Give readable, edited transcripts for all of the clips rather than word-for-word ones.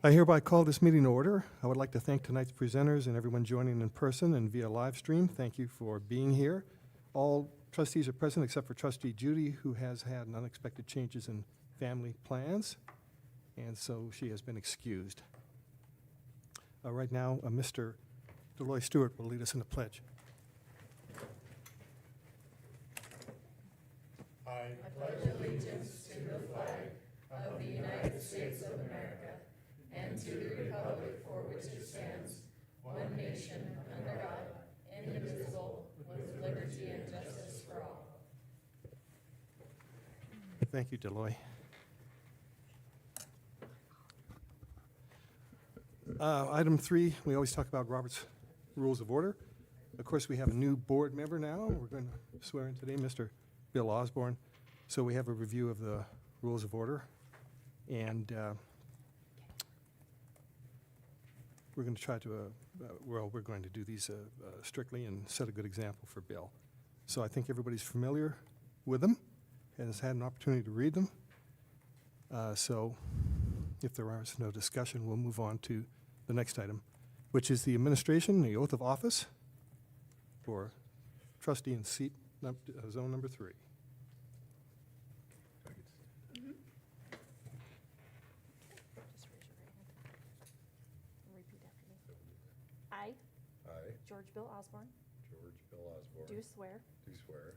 I hereby call this meeting to order. I would like to thank tonight's presenters and everyone joining in person and via live stream. Thank you for being here. All trustees are present except for Trustee Judy, who has had unexpected changes in family plans, and so she has been excused. Right now, Mr. Deloy Stewart will lead us in the pledge. I pledge allegiance to the flag of the United States of America and to the republic for which it stands, one nation, under God, indivisible, with liberty and justice for all. Thank you, Deloy. Item 3, we always talk about Robert's Rules of Order. Of course, we have a new board member now. We're going to swear in today, Mr. Bill Osborne. So we have a review of the Rules of Order. And we're going to try to, we're going to do these strictly and set a good example for Bill. So I think everybody's familiar with them and has had an opportunity to read them. So if there is no discussion, we'll move on to the next item, which is the administration, the oath of office for trustee in seat zone number 3. I, I, George Bill Osborne, do swear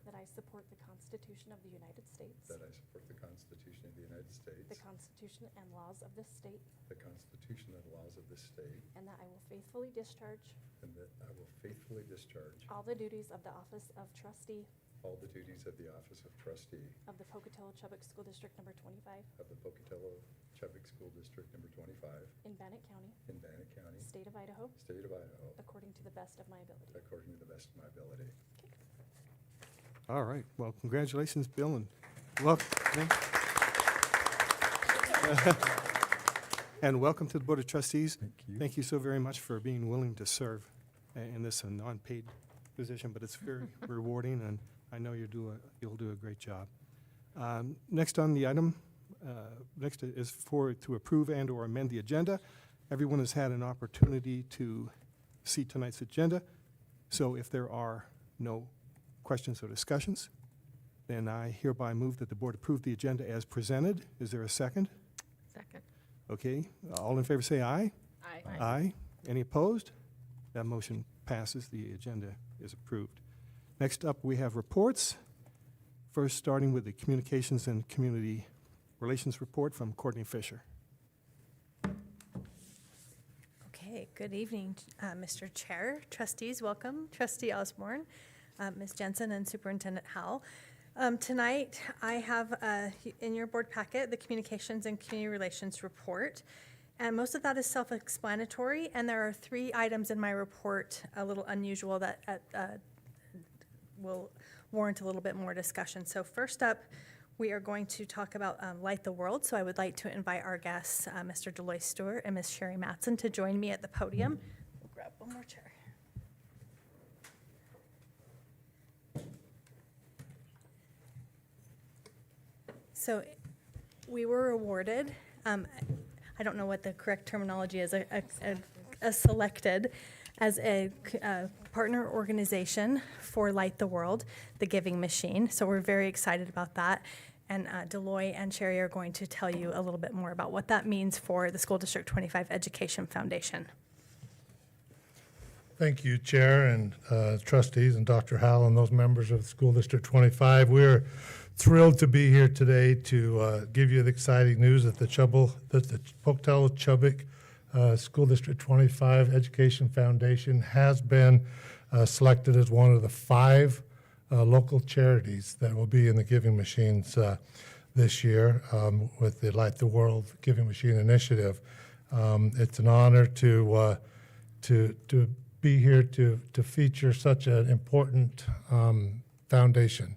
that I support the Constitution of the United States, that I support the Constitution of the United States, the Constitution and laws of this state, the Constitution and laws of this state, and that I will faithfully discharge and that I will faithfully discharge all the duties of the office of trustee all the duties of the office of trustee of the Pocatello-Chubbuck School District Number 25 of the Pocatello-Chubbuck School District number 25 in Bannock County, in Bannock County, State of Idaho, State of Idaho, according to the best of my ability. according to the best of my ability. All right. Well, congratulations, Bill, and welcome. And welcome to the Board of Trustees. Thank you. Thank you so very much for being willing to serve in this non-paid position, but it's very rewarding, and I know you'll do a great job. Next on the item, next is to approve and or amend the agenda. Everyone has had an opportunity to see tonight's agenda, so if there are no questions or discussions, then I hereby move that the board approve the agenda as presented. Is there a second? Second. Okay, all in favor say aye. Aye. Aye. Any opposed? That motion passes. The agenda is approved. Next up, we have reports. First, starting with the Communications and Community Relations Report from Courtney Fisher. Okay, good evening, Mr. Chair, trustees, welcome. Trustee Osborne, Ms. Jensen, and Superintendent Howell. Tonight, I have in your board packet the Communications and Community Relations Report, and most of that is self-explanatory, and there are 3 items in my report, a little unusual, that will warrant a little bit more discussion. So first up, we are going to talk about Light the World, so I would like to invite our guests, Mr. Deloy Stewart and Ms. Sherry Matson, to join me at the podium. We'll grab one more chair. So we were awarded, I don't know what the correct terminology is, selected as a partner organization for Light the World, the Giving Machine. So we're very excited about that. And Deloy and Sherry are going to tell you a little bit more about what that means for the School District 25 Education Foundation. Thank you, Chair and trustees and Dr. Howell and those members of School District 25. We're thrilled to be here today to give you the exciting news that the Pocatello-Chubbuck School District 25 Education Foundation has been selected as one of the 5 local charities that will be in the Giving Machines this year with the Light the World Giving Machine Initiative. It's an honor to be here to feature such an important foundation.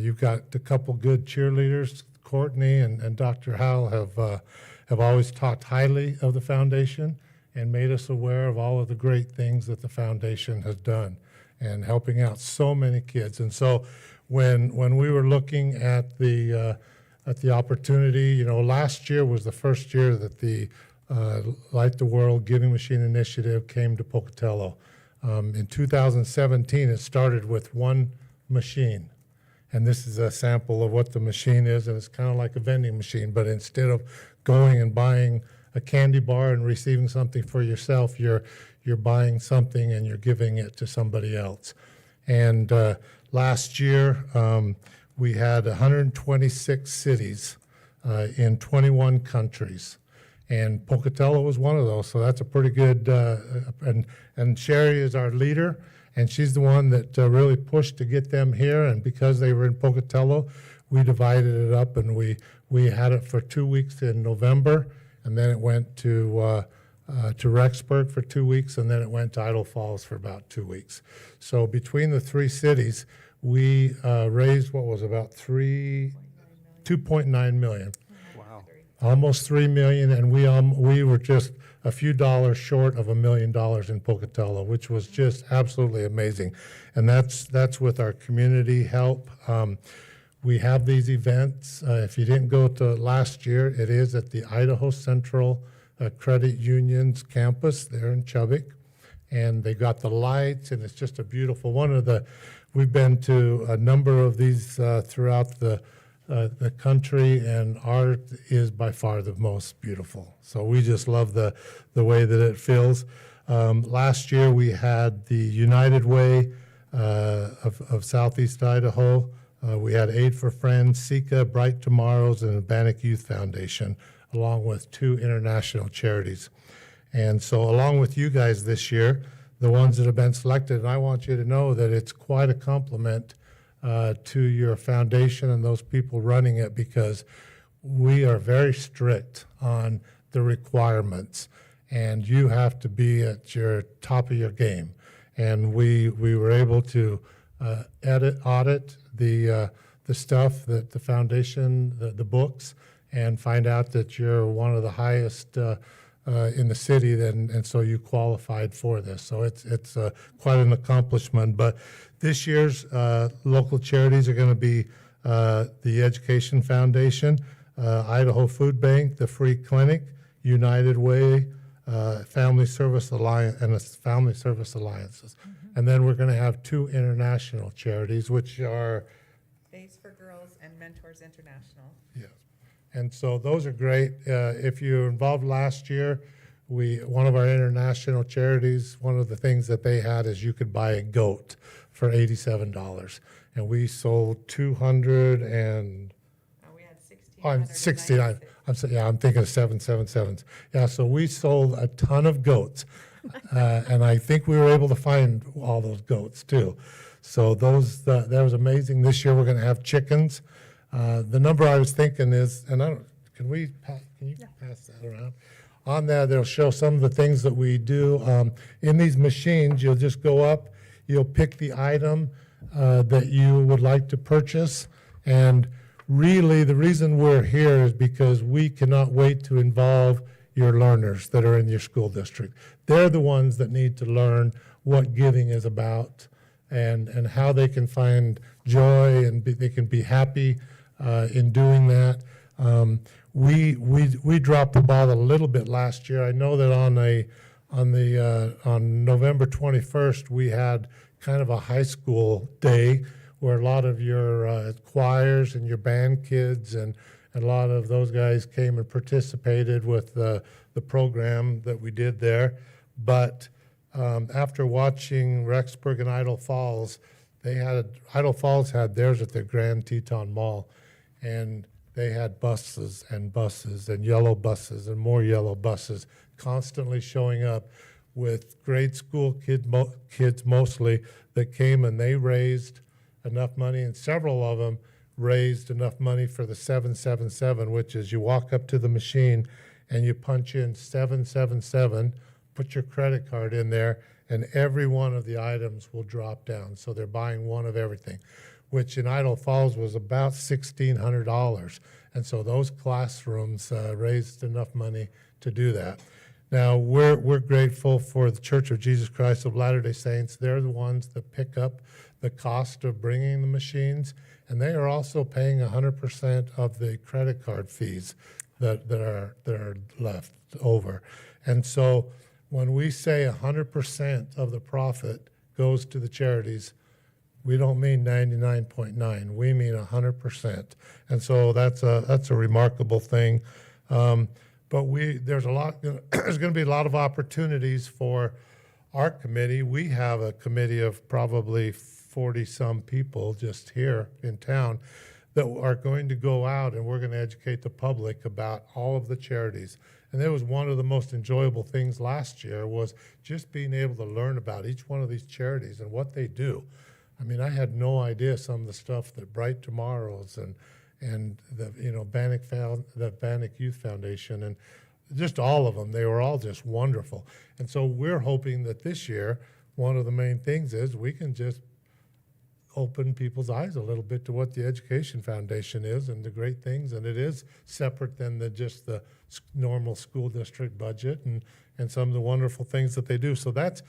You've got a couple good cheerleaders. Courtney and Dr. Howell have always talked highly of the foundation and made us aware of all of the great things that the foundation has done and helping out so many kids. And so when we were looking at the opportunity, last year was the first year that the Light the World Giving Machine Initiative came to Pocatello. In 2017, it started with one machine. And this is a sample of what the machine is, and it's kind of like a vending machine, but instead of going and buying a candy bar and receiving something for yourself, you're buying something and you're giving it to somebody else. And last year, we had 126 cities in 21 countries. And Pocatello was one of those, so that's a pretty good, and Sherry is our leader, and she's the one that really pushed to get them here, and because they were in Pocatello, we divided it up, and we had it for 2 weeks in November, and then it went to Rexburg for 2 weeks, and then it went to Idle Falls for about 2 weeks. So between the three cities, we raised what was about 2.9 million. Wow. Almost 3 million, and we were just a few dollars short of $1 million in Pocatello, which was just absolutely amazing. And that's with our community help. We have these events. If you didn't go to last year, it is at the Idaho Central Credit Union's campus there in Chubbuck. And they got the lights, and it's just a beautiful we've been to a number of these throughout the country, and ours is by far the most beautiful. So we just love the way that it feels. Last year we had the United Way of Southeast Idaho. We had Aid for Friends, Sika, Bright Tomorrows, and the Bannock Youth Foundation, along with 2 international charities. And so along with you guys this year, the ones that have been selected, and I want you to know that it's quite a compliment to your foundation and those people running it, because we are very strict on the requirements, and you have to be at your top of your game. And we were able to audit the stuff that the foundation, the books, and find out that you're one of the highest in the city, and so you qualified for this. So it's quite an accomplishment. But this year's local charities are going to be the Education Foundation, Idaho Food Bank, the Free Clinic, United Way, Family Service Alliance, and the Family Service Alliances. And then we're going to have 2 international charities, which are Base for Girls and Mentors International. yes. And so those are great. If you were involved last year, one of our international charities, one of the things that they had is you could buy a goat for $87. And we sold 200 and We had 69. I'm thinking of 777s. Yeah, so we sold a ton of goats. And I think we were able to find all those goats too. So that was amazing. This year we're going to have chickens. The number I was thinking is, and can you pass that around? On there, they'll show some of the things that we do. In these machines, you'll just go up, you'll pick the item that you would like to purchase. And really, the reason we're here is because we cannot wait to involve your learners that are in your school district. They're the ones that need to learn what giving is about and how they can find joy and they can be happy in doing that. We dropped the ball a little bit last year. I know that on November 21st, we had kind of a high school day where a lot of your choirs and your band kids and a lot of those guys came and participated with the program that we did there. But after watching Rexburg and Idle Falls, Idle Falls had theirs at the Grand Teton Mall, and they had buses and yellow buses and more yellow buses constantly showing up with grade school kids mostly that came, and they raised enough money, and several of them raised enough money for the 777, which is you walk up to the machine and you punch in 777, put your credit card in there, and every one of the items will drop down. So they're buying one of everything, which in Idle Falls was about $1,600. And so those classrooms raised enough money to do that. Now, we're grateful for the Church of Jesus Christ of Latter-day Saints. They're the ones that pick up the cost of bringing the machines, and they are also paying 100% of the credit card fees that are left over. And so when we say 100% of the profit goes to the charities, we don't mean 99.9. We mean 100%. And so that's a remarkable thing. But there's there's going to be a lot of opportunities for our committee. We have a committee of probably 40-some people just here in town that are going to go out, and we're going to educate the public about all of the charities. And that was one of the most enjoyable things last year, was just being able to learn about each one of these charities and what they do. I mean, I had no idea some of the stuff that Bright Tomorrows and the Bannock Youth Foundation and just all of them, they were all just wonderful. And so we're hoping that this year, one of the main things is we can just open people's eyes a little bit to what the Education Foundation is and the great things, and it is separate than just the normal school district budget and some of the wonderful things that they do. So that's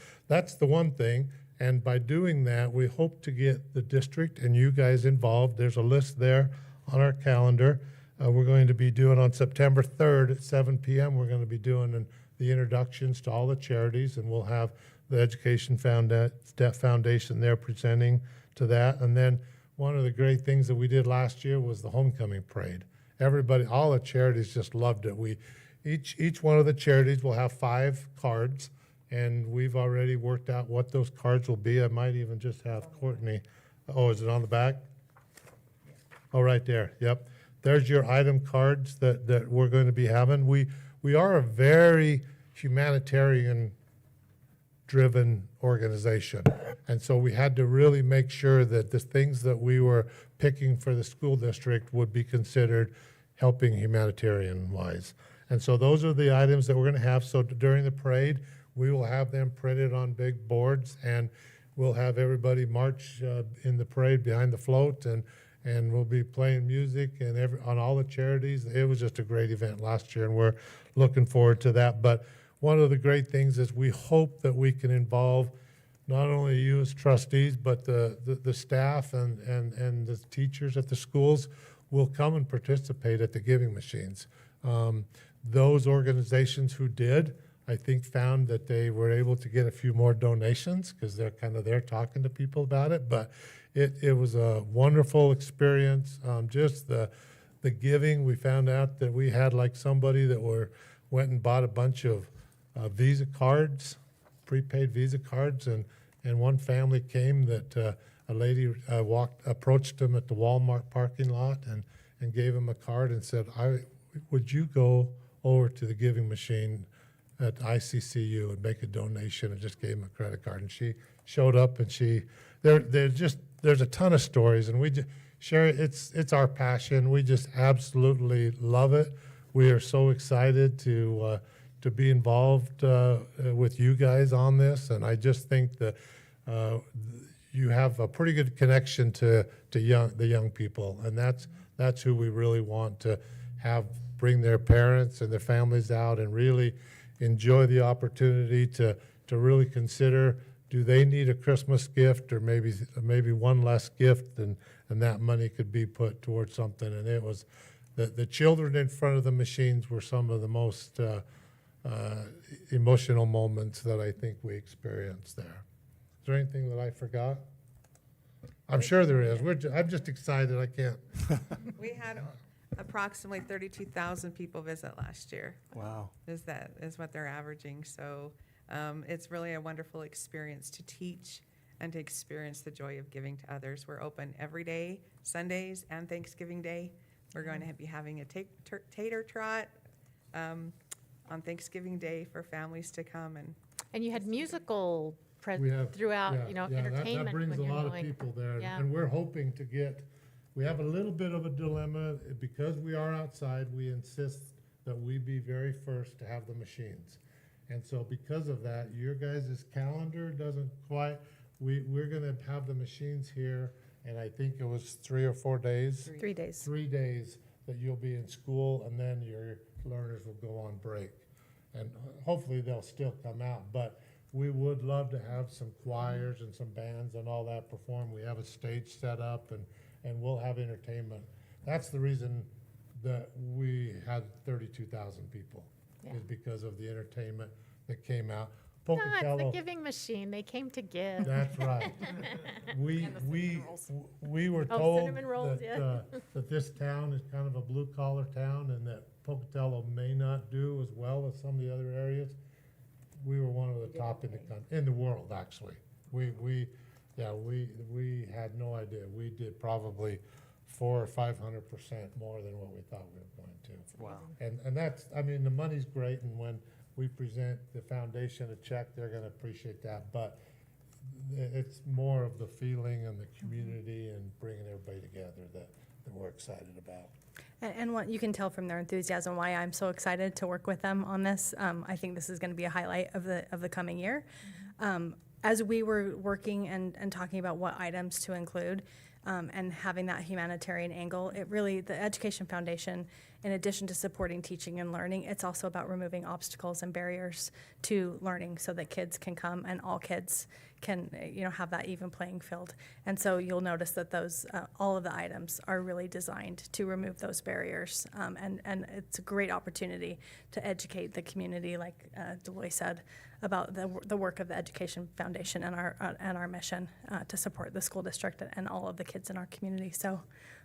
the one thing. And by doing that, we hope to get the district and you guys involved. There's a list there on our calendar. We're going to be doing on September 3rd at 7 p.m. We're going to be doing the introductions to all the charities, and we'll have the Education Foundation there presenting to that. And then one of the great things that we did last year was the homecoming parade. Everybody, all the charities just loved it. Each one of the charities will have 5 cards, and we've already worked out what those cards will be. I might even just have Courtney. Oh, is it on the back? Oh, right there. Yep. There's your item cards that we're going to be having. We are a very humanitarian driven organization. And so we had to really make sure that the things that we were picking for the school district would be considered helping humanitarian wise. And so those are the items that we're going to have. So during the parade, we will have them printed on big boards, and we'll have everybody march in the parade behind the float, and we'll be playing music on all the charities. It was just a great event last year, and we're looking forward to that. But one of the great things is we hope that we can involve not only you as trustees, but the staff and the teachers at the schools will come and participate at the giving machines. Those organizations who did, I think, found that they were able to get a few more donations because they're kind of there talking to people about it. But it was a wonderful experience. Just the giving, we found out that we had like somebody that went and bought a bunch of Visa cards, prepaid Visa cards, and one family came that a lady approached them at the Walmart parking lot and gave him a card and said, would you go over to the giving machine at ICCU and make a donation, and just gave him a credit card. And she showed up, and there's a ton of stories, and we just share it. It's our passion. We just absolutely love it. We are so excited to be involved with you guys on this, and I just think that you have a pretty good connection to the young people, and that's who we really want to have bring their parents and their families out and really enjoy the opportunity to really consider, do they need a Christmas gift, or maybe one less gift, and that money could be put towards something. And it was the children in front of the machines were some of the most emotional moments that I think we experienced there. Is there anything that I forgot? I'm sure there is. I'm just excited. I can't. We had approximately 32,000 people visit last year. Wow. Is what they're averaging. So it's really a wonderful experience to teach and to experience the joy of giving to others. We're open every day, Sundays and Thanksgiving Day. We're going to be having a tater trot on Thanksgiving Day for families to come And you had musical throughout, Yeah, entertainment. that brings when a you're lot of going. people there. Yeah. And we're hoping to we have a little bit of a dilemma. Because we are outside, we insist that we be very first to have the machines. And so because of that, your guys' calendar doesn't quite, we're gonna have the machines here, and I think it was 3 or 4 days? 3 days. 3 days that you'll be in school, and then your learners will go on break. and hopefully they'll still come out. But we would love to have some choirs and some bands and all that perform. We have a stage set up, and we'll have entertainment. That's the reason that we had 32,000 people, is because of the entertainment that came out. No, it's the Pocatello, giving machine. They came to give. that's right. We were Oh, told cinnamon rolls, yeah. that this town is kind of a blue-collar town and that Pocatello may not do as well as some of the other areas. We were one of the top in the world, actually. We had no idea. We did probably 400 or 500% more than what we thought we were going to. Wow. And that's, I mean, the money's great, and when we present the foundation a check, they're gonna appreciate that, but it's more of the feeling and the community and bringing everybody together that we're excited about. And what you can tell from their enthusiasm why I'm so excited to work with them on this. I think this is going to be a highlight of the coming year. As we were working and talking about what items to include, and having that humanitarian angle, the Education Foundation, in addition to supporting teaching and learning, it's also about removing obstacles and barriers to learning so that kids can come and all kids can, have that even playing field. And so you'll notice that those, all of the items are really designed to remove those barriers. And it's a great opportunity to educate the community, like Deloy said, about the work of the Education Foundation and our mission to support the school district and all of the kids in our community. So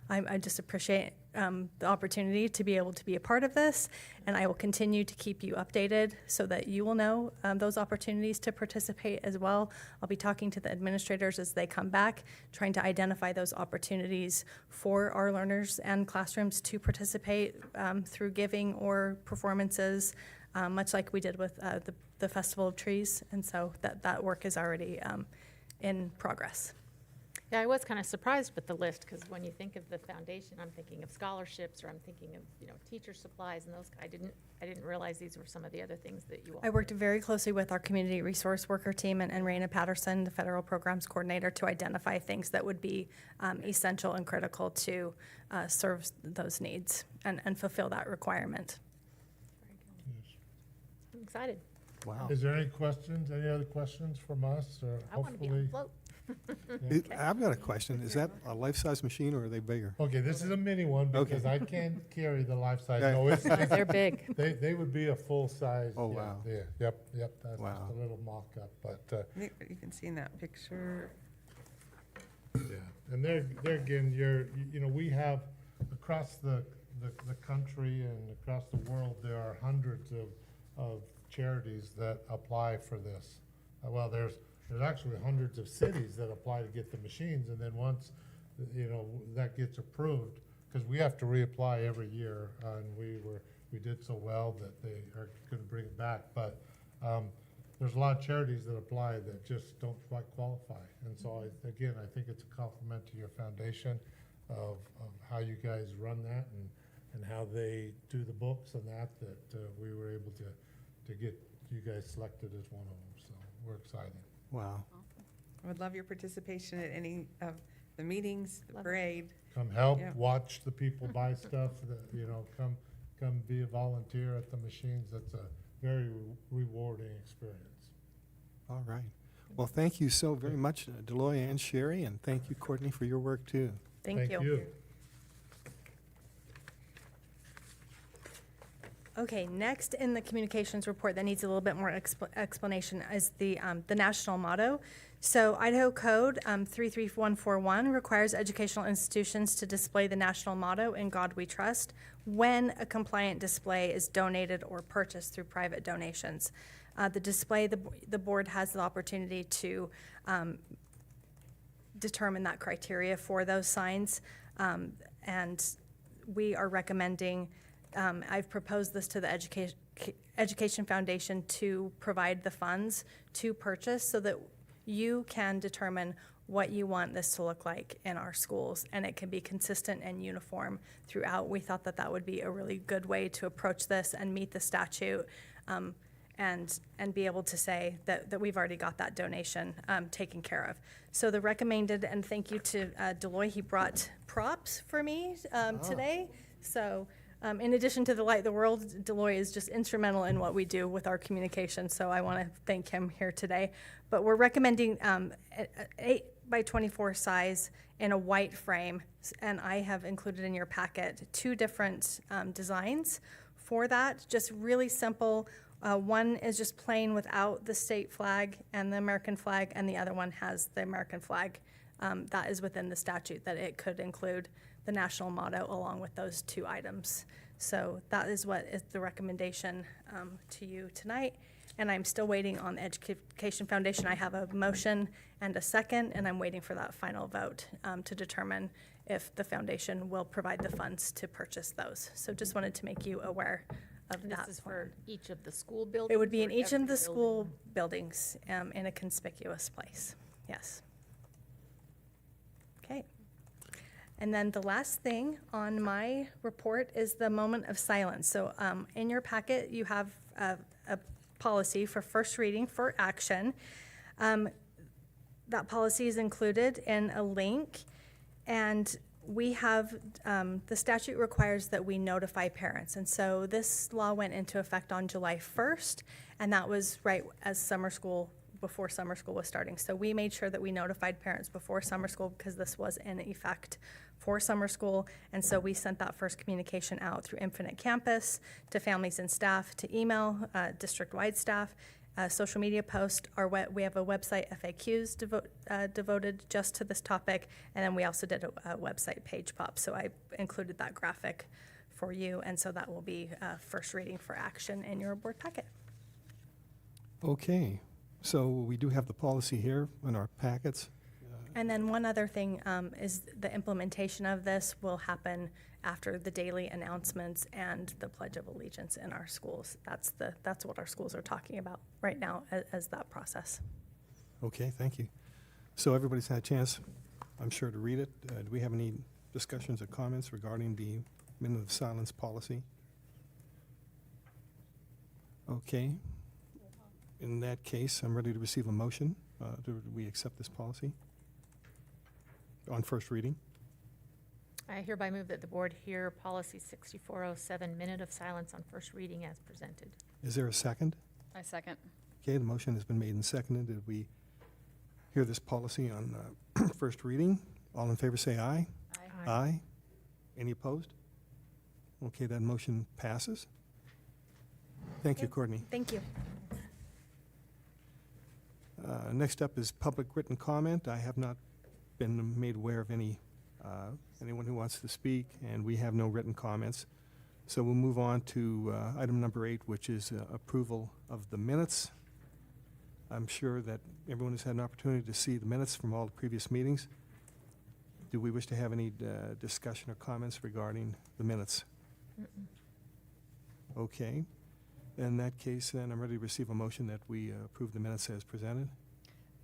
I just appreciate the opportunity to be able to be a part of this, and I will continue to keep you updated so that you will know those opportunities to participate as well. I'll be talking to the administrators as they come back, trying to identify those opportunities for our learners and classrooms to participate through giving or performances, much like we did with the Festival of Trees, and so that work is already in progress. Yeah, I was kind of surprised with the list, because when you think of the foundation, I'm thinking of scholarships, or I'm thinking of, teacher supplies and those. I didn't realize these were some of the other things that you all. I worked very closely with our community resource worker team and Raina Patterson, the federal programs coordinator, to identify things that would be essential and critical to serve those needs and fulfill that requirement. I'm excited. Wow. Is there any questions, any other questions from us, or I want to be on hopefully? the float. I've got a question. Is that a life-size machine, or are they bigger? Okay, this is a mini one Okay. because I can't carry the life size. Okay. No, it's, They're big. they would be a full size. Oh, yeah, wow. Yeah, yep, that's Wow. just a little mock-up, but, You can see in that picture. yeah. And they're again, we have across the country and across the world, there are hundreds of charities that apply for this. Well, there's actually hundreds of cities that apply to get the machines, and then once, that gets approved, because we have to reapply every year, and we did so well that they are gonna bring it back, but, there's a lot of charities that apply that just don't quite qualify, and so I think it's a compliment to your foundation of how you guys run that and how they do the books and that we were able to get you guys selected as one of them, so we're excited. Wow. I would love your participation at any of the meetings, the Love it. parade. Come help, Yeah. watch the people buy stuff, come be a volunteer at the machines. That's a very rewarding experience. All right. Well, thank you so very much, Deloy and Sherry, and thank you, Courtney, for your work, too. Thank you. Okay, next in the communications report that needs a little bit more explanation is the national motto. So Idaho Code 33141 requires educational institutions to display the national motto, "In God We Trust," when a compliant display is donated or purchased through private donations. The display, the board has the opportunity to determine that criteria for those signs, and we are recommending, I've proposed this to the Education Foundation to provide the funds to purchase so that you can determine what you want this to look like in our schools, and it can be consistent and uniform throughout. We thought that would be a really good way to approach this and meet the statute, and be able to say that we've already got that donation taken care of. So the recommended, and thank you to Deloy, he brought props for me today. So In addition to the light of the world, Deloy is just instrumental in what we do with our communication, so I want to thank him here today. But we're recommending 8x24 size in a white frame, and I have included in your packet 2 different designs for that, just really simple. One is just plain without the state flag and the American flag, and the other one has the American flag. That is within the statute that it could include the national motto along with those 2 items. So that is what is the recommendation to you tonight. And I'm still waiting on the Education Foundation. I have a motion and a second, and I'm waiting for that final vote to determine if the foundation will provide the funds to purchase those. So just wanted to make you aware of And that. this is plan. for each of the school buildings? It would be or in each every of the building? school buildings in a conspicuous place. Yes. Okay. And then the last thing on my report is the moment of silence. So in your packet, you have a policy for first reading for action. That policy is included in a link, and we have, the statute requires that we notify parents. And so this law went into effect on July 1st, and that was right as before summer school was starting. So we made sure that we notified parents before summer school because this was in effect for summer school. And so we sent that first communication out through Infinite Campus to families and staff, to email, district-wide staff, social media post. We have a website, FAQs, devoted just to this topic. And then we also did a website page pop. So I included that graphic for you. And so that will be first reading for action in your board packet. Okay, so we do have the policy here in our packets. And then one other thing is the implementation of this will happen after the daily announcements and the Pledge of Allegiance in our schools. That's what our schools are talking about right now as that process. Okay, thank you. So everybody's had a chance, I'm sure, to read it. Do we have any discussions or comments regarding the minute of silence policy? Okay. In that case, I'm ready to receive a motion. Do we accept this policy on first reading? I hereby move that the board hear policy 6407, minute of silence on first reading as presented. Is there a second? I second. Okay, the motion has been made and seconded. Did we hear this policy on first reading? All in favor say aye. Aye. Aye. Any opposed? Okay, that motion passes. Thank you, Okay. Courtney. Thank you. Next up is public written comment. I have not been made aware of anyone who wants to speak, and we have no written comments. So we'll move on to item number 8, which is approval of the minutes. I'm sure that everyone has had an opportunity to see the minutes from all the previous meetings. Do we wish to have any discussion or comments regarding the minutes? Okay. In that case, then, I'm ready to receive a motion that we approve the minutes as presented.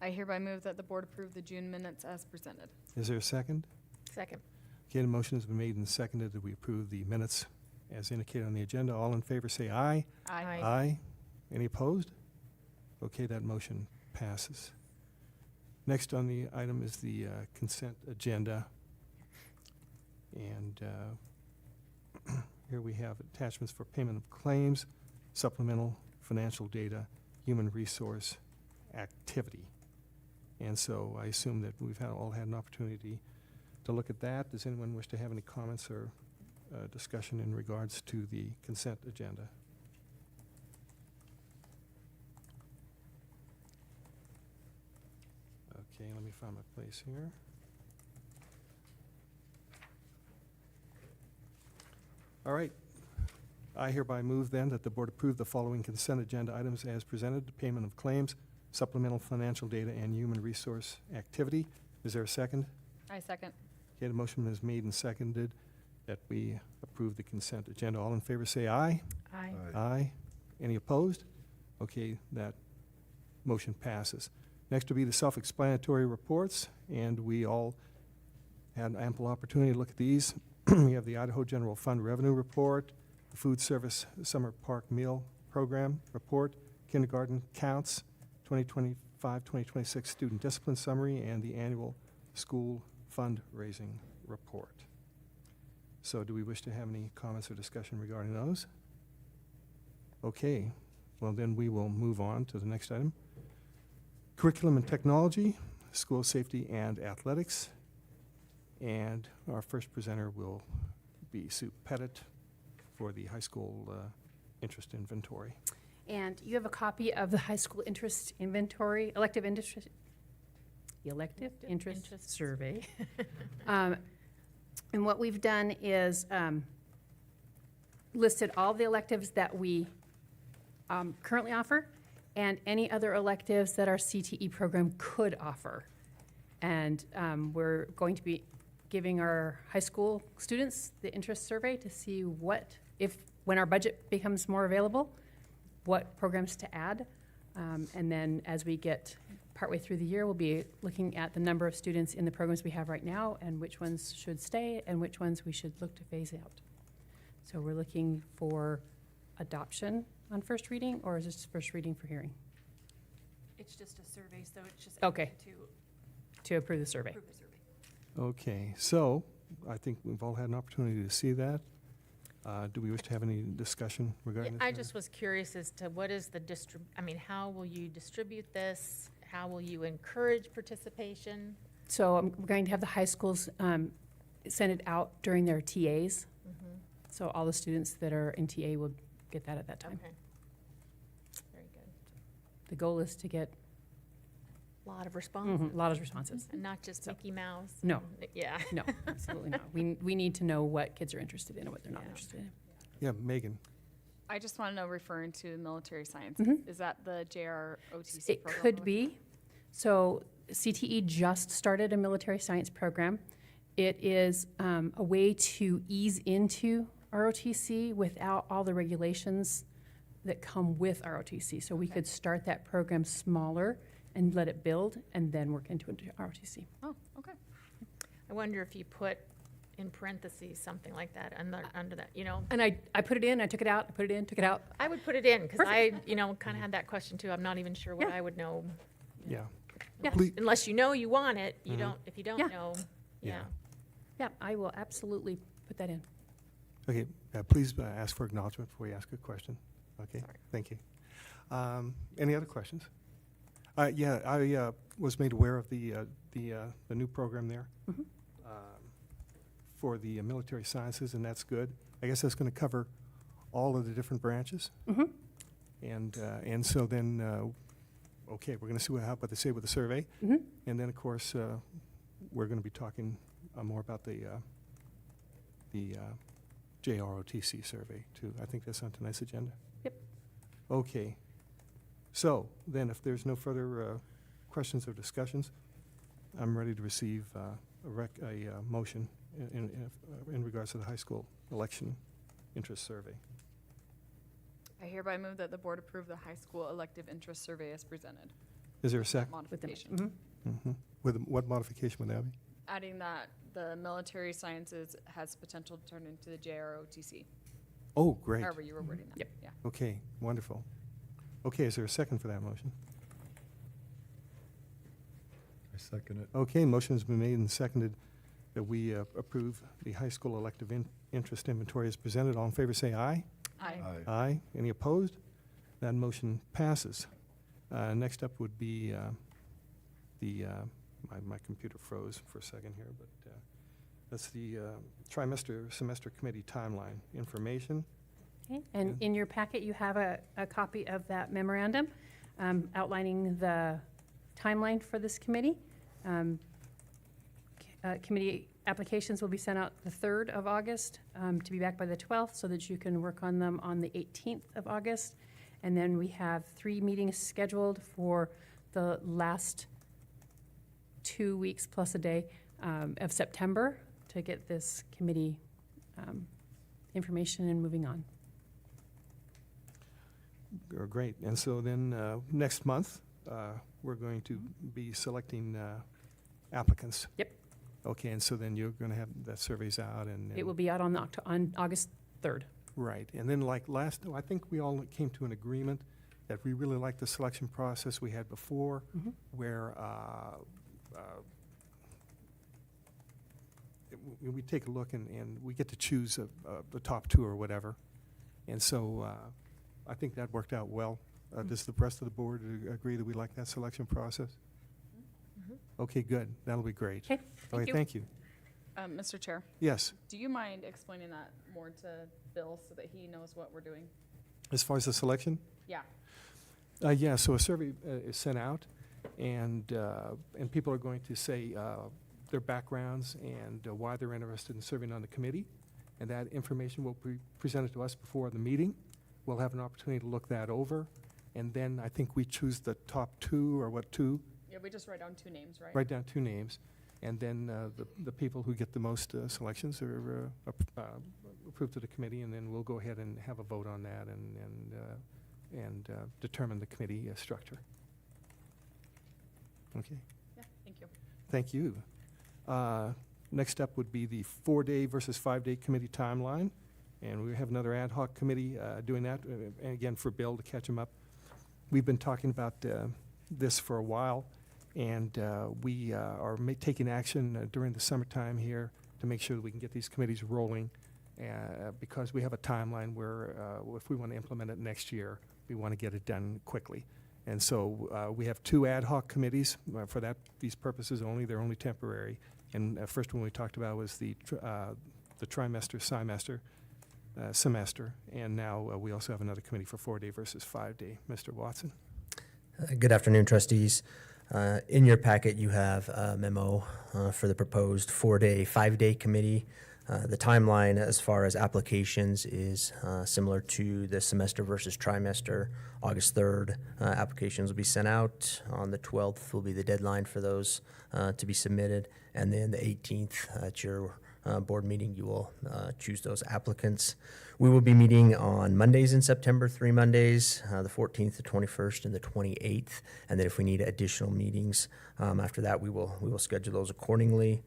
I hereby move that the board approve the June minutes as presented. Is there a second? Second. Okay, the motion has been made and seconded that we approve the minutes as indicated on the agenda. All in favor say aye. Aye. Aye. Any opposed? Okay, that motion passes. Next on the item is the consent agenda. And here we have attachments for payment of claims, supplemental financial data, human resource activity. And so I assume that we've all had an opportunity to look at that. Does anyone wish to have any comments or discussion in regards to the consent agenda? Okay, let me find my place here. All right. I hereby move then that the board approve the following consent agenda items as presented: payment of claims, supplemental financial data, and human resource activity. Is there a second? I second. Okay, the motion is made and seconded that we approve the consent agenda. All in favor say aye. Aye. Aye. Any opposed? Okay, that motion passes. Next will be the self-explanatory reports, and we all had ample opportunity to look at these. We have the Idaho General Fund Revenue Report, the Food Service Summer Park Meal Program Report, Kindergarten Counts, 2025-2026 Student Discipline Summary, and the Annual School Fundraising Report. So do we wish to have any comments or discussion regarding those? Okay, well then we will move on to the next item. Curriculum and technology, school safety and athletics. And our first presenter will be Sue Pettit for the high school interest inventory. And you have a copy of the high school interest inventory, elective interest Interests. survey. And what we've done is listed all the electives that we currently offer and any other electives that our CTE program could offer. And we're going to be giving our high school students the interest survey to see what, when our budget becomes more available, what programs to add. And then as we get partway through the year, we'll be looking at the number of students in the programs we have right now and which ones should stay and which ones we should look to phase out. So we're looking for adoption on first reading, or is this first reading for hearing? It's just a survey, so it's just Okay. to To approve the survey. approve the survey. Okay, so I think we've all had an opportunity to see that. Do we wish to have any discussion regarding this? I matter? just was curious as to what is the how will you distribute this? How will you encourage participation? So we're going to have the high schools send it out during their TAs. So all the students that are in TA will get that at that time. Okay. Very good. The goal is to get Lot of responses, a lot of responses. and not just So- Mickey Mouse. No. and- Yeah. No, absolutely not. We need to know what kids are interested in and what they're not Yeah. interested in. Yeah, Megan. I just want to know, referring to military science, Mhm. is that the JROTC It program? could be. So CTE just started a military science program. It is a way to ease into ROTC without all the regulations that come with ROTC. So we could start that program smaller and let it build and then work into ROTC. Oh, okay. I wonder if you put in parentheses something like that under that, you know? And I put it in, I took it out, I put it in, took it out. I would put it in, because I, kind of had that question too. I'm not even sure what Yeah. I would know. Yeah. Yeah. Please- Unless you know you want it, you Mhm. don't, if you don't Yeah. know, Yeah. yeah. Yeah, I will absolutely put that in. Okay, please ask for acknowledgement before you ask a question. Okay, Sorry. thank you. Any other questions? Yeah, I was made aware of the new program there Mhm. for the military sciences, and that's good. I guess that's going to cover all of the different branches. Mhm. And so then, okay, we're going to see what they say with the survey. Mhm. And then, of course, we're going to be talking more about the JROTC survey, too. I think that's on tonight's agenda. Yep. Okay. So then, if there's no further questions or discussions, I'm ready to receive a motion in regards to the high school election interest survey. I hereby move that the board approve the high school elective interest survey as presented. Is there a second? With the Modification. mhm. With what modification would that be? Adding that the military sciences has potential to turn into the JROTC, Oh, great. however you were wording that. Yep. Yeah. Okay, wonderful. Okay, is there a second for that motion? I second it. Okay, motion's been made and seconded that we approve the high school elective interest inventory as presented. All in favor, say aye. Aye. Aye. Any opposed? That motion passes. Next up would be my computer froze for a second here, but that's the semester committee timeline information. Okay, and in your packet, you have a copy of that memorandum outlining the timeline for this committee. Committee applications will be sent out the 3rd of August to be back by the 12th so that you can work on them on the 18th of August. And then we have 3 meetings scheduled for the last 2 weeks plus a day of September to get this committee information and moving on. Great. And so then next month, we're going to be selecting applicants. Yep. Okay, and so then you're going to have that surveys out and. It will be out on August 3rd. Right. And then like I think we all came to an agreement that we really like the selection process we had before, Mhm. where we take a look and we get to choose the top 2 or whatever. And so I think that worked out well. Does the rest of the board agree that we like that selection process? Okay, good. That'll be great. Okay, Okay, you. thank you. Mr. Chair, Yes, do you mind explaining that more to Bill so that he knows what we're doing? as far as the selection? Yeah. Yeah, so a survey is sent out, and people are going to say their backgrounds and why they're interested in serving on the committee, and that information will be presented to us before the meeting. We'll have an opportunity to look that over, and then I think we choose the top 2 or what 2, Yeah, we just write down 2 names, right? write down 2 names, and then the people who get the most selections are approved to the committee, and then we'll go ahead and have a vote on that and determine the committee structure. Okay, Yeah, thank you. thank you. Next up would be the 4-day versus 5-day committee timeline, and we have another ad hoc committee doing that, and again, for Bill to catch him up. We've been talking about this for a while, and we are taking action during the summertime here to make sure that we can get these committees rolling, because we have a timeline where if we want to implement it next year, we want to get it done quickly. And so we have 2 ad hoc committees for these purposes only. They're only temporary. And first one we talked about was the trimester, semester. And now we also have another committee for 4-day versus 5-day. Mr. Watson? Good afternoon, trustees. In your packet, you have a memo for the proposed 4-day, 5-day committee. The timeline as far as applications is similar to the semester versus trimester. August 3rd, applications will be sent out. On the 12th will be the deadline for those to be submitted. And then the 18th at your board meeting, you will choose those applicants. We will be meeting on Mondays in September, 3 Mondays, the 14th, the 21st, and the 28th. And then if we need additional meetings after that, we will schedule those accordingly.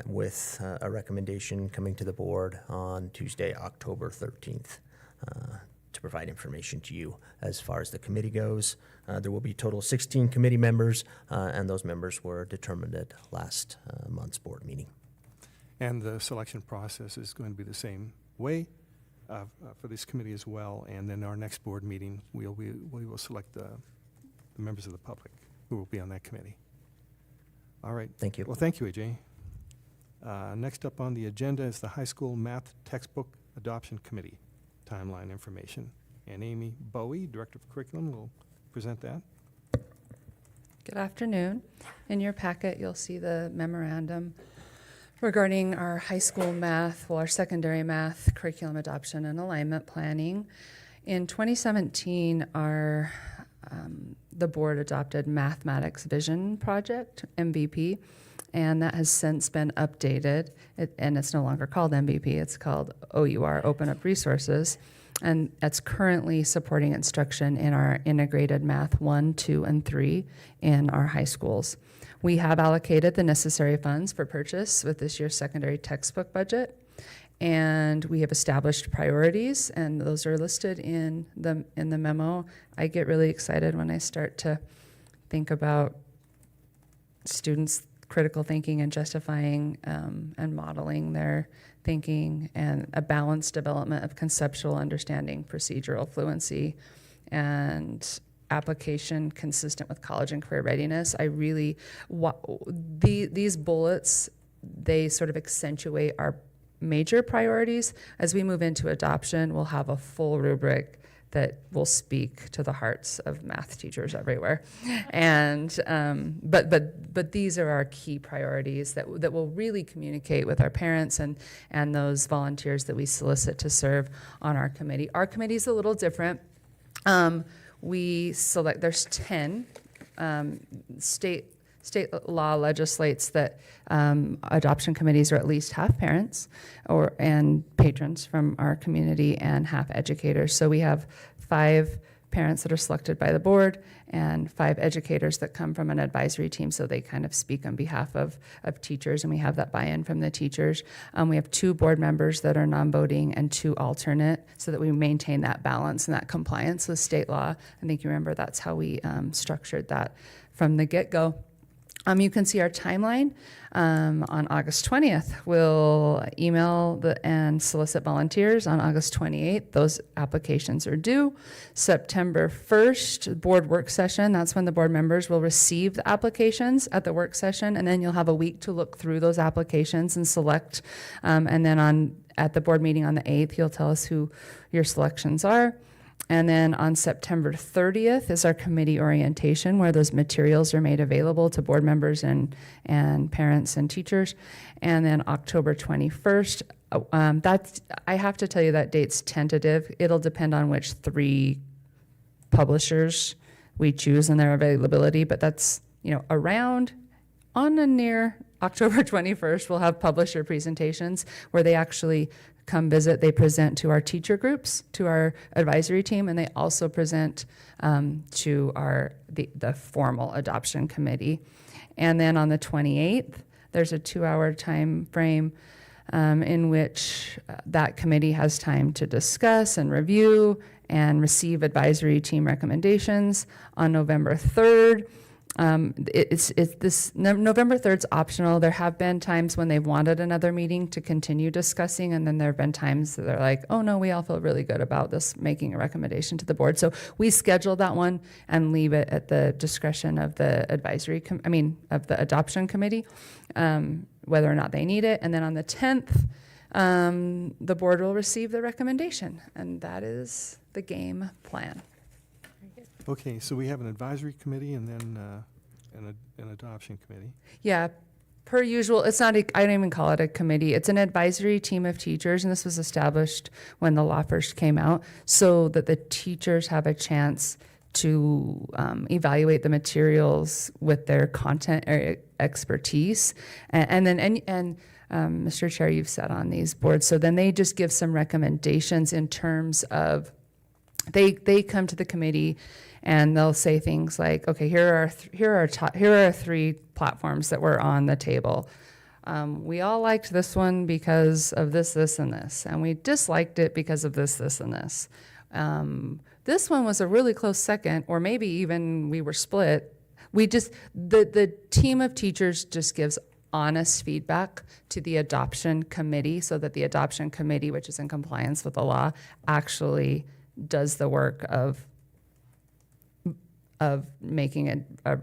With a recommendation coming to the board on Tuesday, October 13th, to provide information to you as far as the committee goes. There will be a total of 16 committee members, and those members were determined at last month's board meeting. And the selection process is going to be the same way for this committee as well. And then our next board meeting, we will select the members of the public who will be on that committee. All right. Thank you. Well, thank you, AJ. Next up on the agenda is the High School Math Textbook Adoption Committee timeline information. And Amy Bowie, Director of Curriculum, will present that. Good afternoon. In your packet, you'll see the memorandum regarding our high school math, our secondary math curriculum adoption and alignment planning. In 2017, the board adopted Mathematics Vision Project, MVP, and that has since been updated, and it's no longer called MVP, it's called OUR, Open Up Resources, and that's currently supporting instruction in our integrated Math 1, 2, and 3 in our high schools. We have allocated the necessary funds for purchase with this year's secondary textbook budget, and we have established priorities, and those are listed in the memo. I get really excited when I start to think about students' critical thinking and justifying and modeling their thinking, and a balanced development of conceptual understanding, procedural fluency, and application consistent with college and career readiness. I really, these bullets, they sort of accentuate our major priorities. As we move into adoption, we'll have a full rubric that will speak to the hearts of math teachers everywhere. And but these are our key priorities that will really communicate with our parents and those volunteers that we solicit to serve on our committee. Our committee is a little different. We select, there's 10 state law legislates that adoption committees are at least half parents and patrons from our community and half educators. So we have 5 parents that are selected by the board and 5 educators that come from an advisory team, so they kind of speak on behalf of teachers, and we have that buy-in from the teachers. We have 2 board members that are non-voting and 2 alternate, so that we maintain that balance and that compliance with state law. I think you remember that's how we structured that from the get-go. You can see our timeline on August 20th. We'll email and solicit volunteers on August 28th. Those applications are due. September 1st, board work session. That's when the board members will receive the applications at the work session, and then you'll have a week to look through those applications and select. And then at the board meeting on the 8th, you'll tell us who your selections are. And then on September 30th is our committee orientation, where those materials are made available to board members and parents and teachers. And then October 21st, I have to tell you that date's tentative. It'll depend on which 3 publishers we choose and their availability, but that's, around, on and near October 21st, we'll have publisher presentations where they actually come visit. They present to our teacher groups, to our advisory team, and they also present to the formal adoption committee. And then on the 28th, there's a 2-hour time frame in which that committee has time to discuss and review and receive advisory team recommendations. On November 3rd, November 3rd's optional. There have been times when they've wanted another meeting to continue discussing, and then there have been times that they're like, oh no, we all feel really good about this, making a recommendation to the board. So we schedule that one and leave it at the discretion of the of the adoption committee, whether or not they need it. And then on the 10th, the board will receive the recommendation, and that is the game plan. Okay, so we have an advisory committee and then an adoption committee. Yeah, per usual, it's not, I don't even call it a committee. It's an advisory team of teachers, and this was established when the law first came out, so that the teachers have a chance to evaluate the materials with their content or expertise. And Mr. Chair, you've sat on these boards, so then they just give some recommendations in terms of, they come to the committee and they'll say things like, okay, here are 3 platforms that were on the table. We all liked this one because of this, this, and this, and we disliked it because of this, this, and this. This one was a really close second, or maybe even we were split. The team of teachers just gives honest feedback to the adoption committee, so that the adoption committee, which is in compliance with the law, actually does the work of making a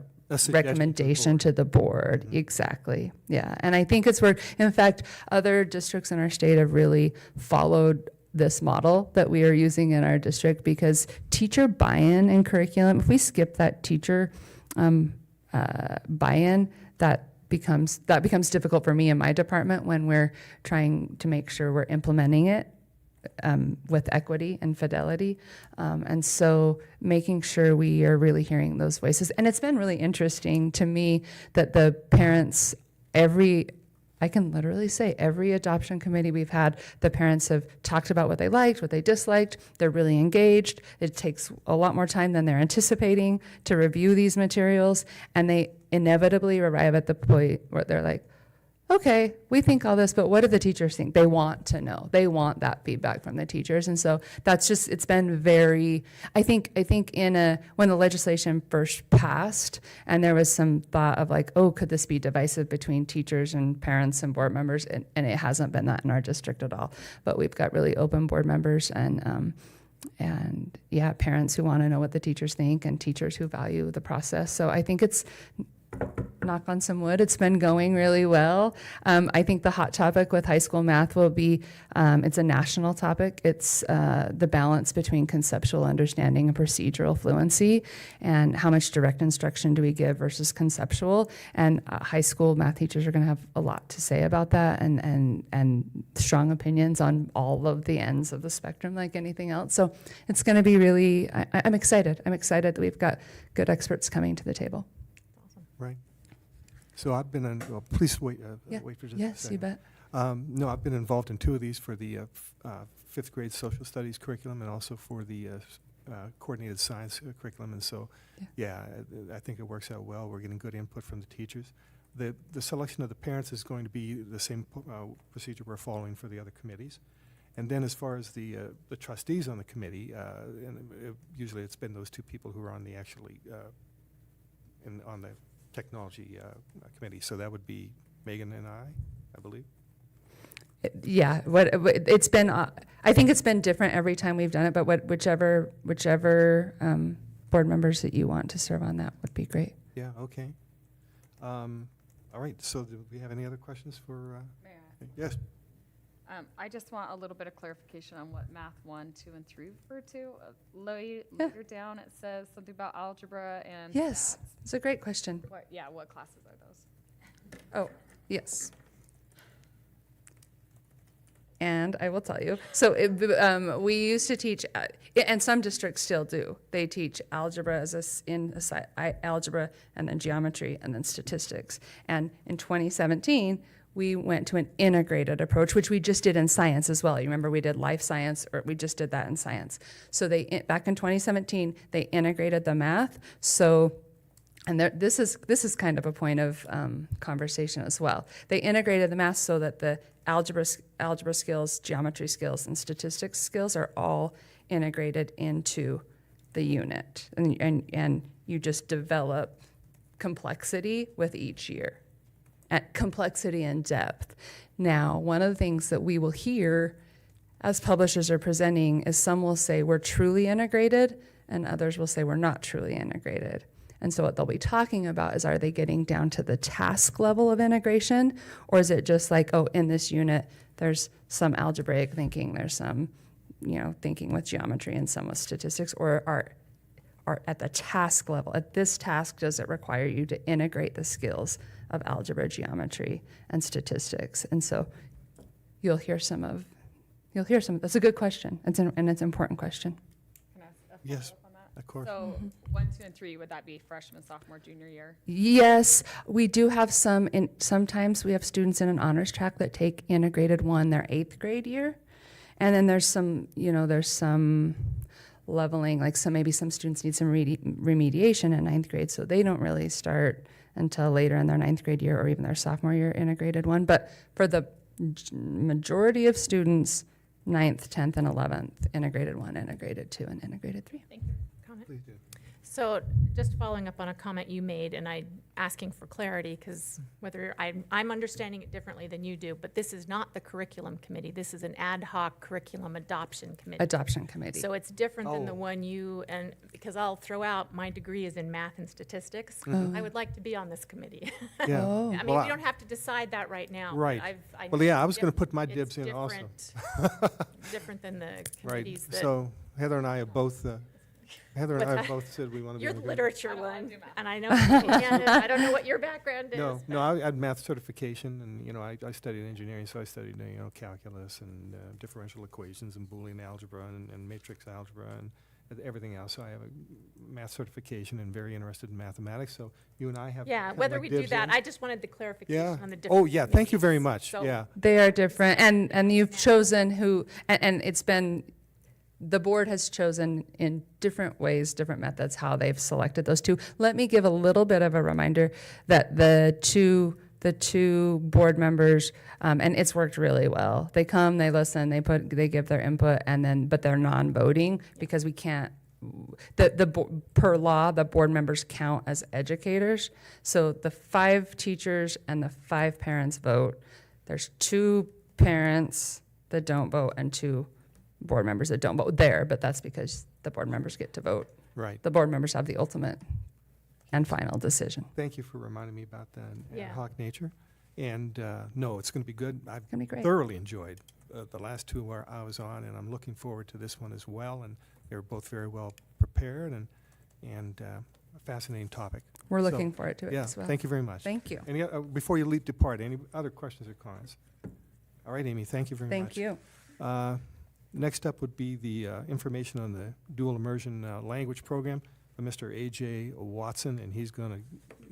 recommendation to the board. Mm-hmm. Exactly. Yeah. And I think it's worked. In fact, other districts in our state have really followed this model that we are using in our district, because teacher buy-in in curriculum, if we skip that teacher buy-in, that becomes difficult for me in my department when we're trying to make sure we're implementing it with equity and fidelity. And so making sure we are really hearing those voices. And it's been really interesting to me that the parents, I can literally say every adoption committee we've had, the parents have talked about what they liked, what they disliked. They're really engaged. It takes a lot more time than they're anticipating to review these materials. And they inevitably arrive at the point where they're like, okay, we think all this, but what do the teachers think? They want to know. They want that feedback from the teachers. And so that's just, it's been very, I think when the legislation first passed and there was some thought of like, oh, could this be divisive between teachers and parents and board members? And it hasn't been that in our district at all. But we've got really open board members and yeah, parents who want to know what the teachers think and teachers who value the process. So I think it's, knock on some wood, it's been going really well. I think the hot topic with high school math will be, it's a national topic. It's the balance between conceptual understanding and procedural fluency, and how much direct instruction do we give versus conceptual. And high school math teachers are going to have a lot to say about that, and strong opinions on all of the ends of the spectrum, like anything else. So it's going to be really, I'm excited. I'm excited that we've got good experts coming to the table. Right. So I've been please wait Yeah. wait for just a Yes, second. you bet. No, I've been involved in 2 of these, for the 5th grade social studies curriculum and also for the coordinated science curriculum. And so, yeah, I think it works out well. We're getting good input from the teachers. The selection of the parents is going to be the same procedure we're following for the other committees. And then as far as the trustees on the committee, usually it's been those 2 people who are on the actually on the technology committee. So that would be Megan and I believe. Yeah, it's been, I think it's been different every time we've done it, but whichever board members that you want to serve on that would be great. Yeah, okay. All right, so do we have any other questions for? May I ask? Yes. I just want a little bit of clarification on what math 1, 2, and 3 refer to. Later down, it says something about algebra and Yes, stats. it's a great question. What classes are those? Oh, yes. And I will tell you. So we used to teach, and some districts still do. They teach algebra algebra, and then geometry, and then statistics. And in 2017, we went to an integrated approach, which we just did in science as well. You remember we did life science, or we just did that in science. So back in 2017, they integrated the math. So. And this is kind of a point of conversation as well. They integrated the math so that the algebra skills, geometry skills, and statistics skills are all integrated into the unit. And you just develop complexity with each year, complexity and depth. Now, one of the things that we will hear as publishers are presenting is some will say we're truly integrated, and others will say we're not truly integrated. And so what they'll be talking about is, are they getting down to the task level of integration, or is it just like, oh, in this unit, there's some algebraic thinking, there's some, thinking with geometry and some with statistics, or are at the task level. At this task, does it require you to integrate the skills of algebra, geometry, and statistics? And so you'll hear some of, that's a good question, and it's an important question. Can I ask a follow-up Yes. on that? Of course. So 1, 2, and 3, would that be freshman, sophomore, junior year? Yes, we do have sometimes we have students in an honors track that take integrated 1 their 8th grade year. And then there's some leveling, like maybe some students need some remediation in 9th grade, so they don't really start until later in their 9th grade year or even their sophomore year integrated 1. But for the majority of students, 9th, 10th, and 11th, integrated 1, integrated 2, and integrated 3. Thank you. Comment? Please do. So just following up on a comment you made, and I asking for clarity, because whether I'm understanding it differently than you do, but this is not the curriculum committee. This is an ad hoc curriculum adoption committee. Adoption committee. So it's different than the Oh. one and because I'll throw out, my degree is in math and statistics. Mhm. I would like to be on this committee. Yeah. Oh. I mean, Well, we don't have to decide that right now. but Right. I Well, know yeah, I it's was gonna diff- put my it's dibs in also. Different than the Right. committees that. So Heather and I have both. Heather and What's I have that? both said we want to be. You're in the group. literature one, and I know, I don't know what your background is. No, I had math certification, and I studied engineering, so I studied calculus and differential equations and Boolean algebra and matrix algebra and everything else. So I have a math certification and very interested in mathematics. So you and I have. Yeah, kinda whether like we do dibs that, in. I just wanted the clarification Yeah. on the different. Oh yeah, thank you very committees. much. So- Yeah. They are different, and you've chosen and it's been, the board has chosen in different ways, different methods, how they've selected those two. Let me give a little bit of a reminder that the two board members, and it's worked really well. They come, they listen, they give their input, but they're non-voting because we can't. Per law, the board members count as educators. So the 5 teachers and the 5 parents vote. There's 2 parents that don't vote and 2 board members that don't vote there, but that's because the board members get to vote. Right. The board members have the ultimate and final decision. Thank you for reminding me about that ad Yeah. hoc nature. And no, it's going to be good. I've gonna be great. thoroughly enjoyed the last 2 where I was on, and I'm looking forward to this one as well. And they were both very well prepared and a fascinating topic. We're So, looking forward to it Yeah, as well. thank you very much. Thank you. Before you depart, any other questions or comments? All right, Amy, thank you very much. Thank you. Next up would be the information on the dual immersion language program by Mr. A.J. Watson, and he's going to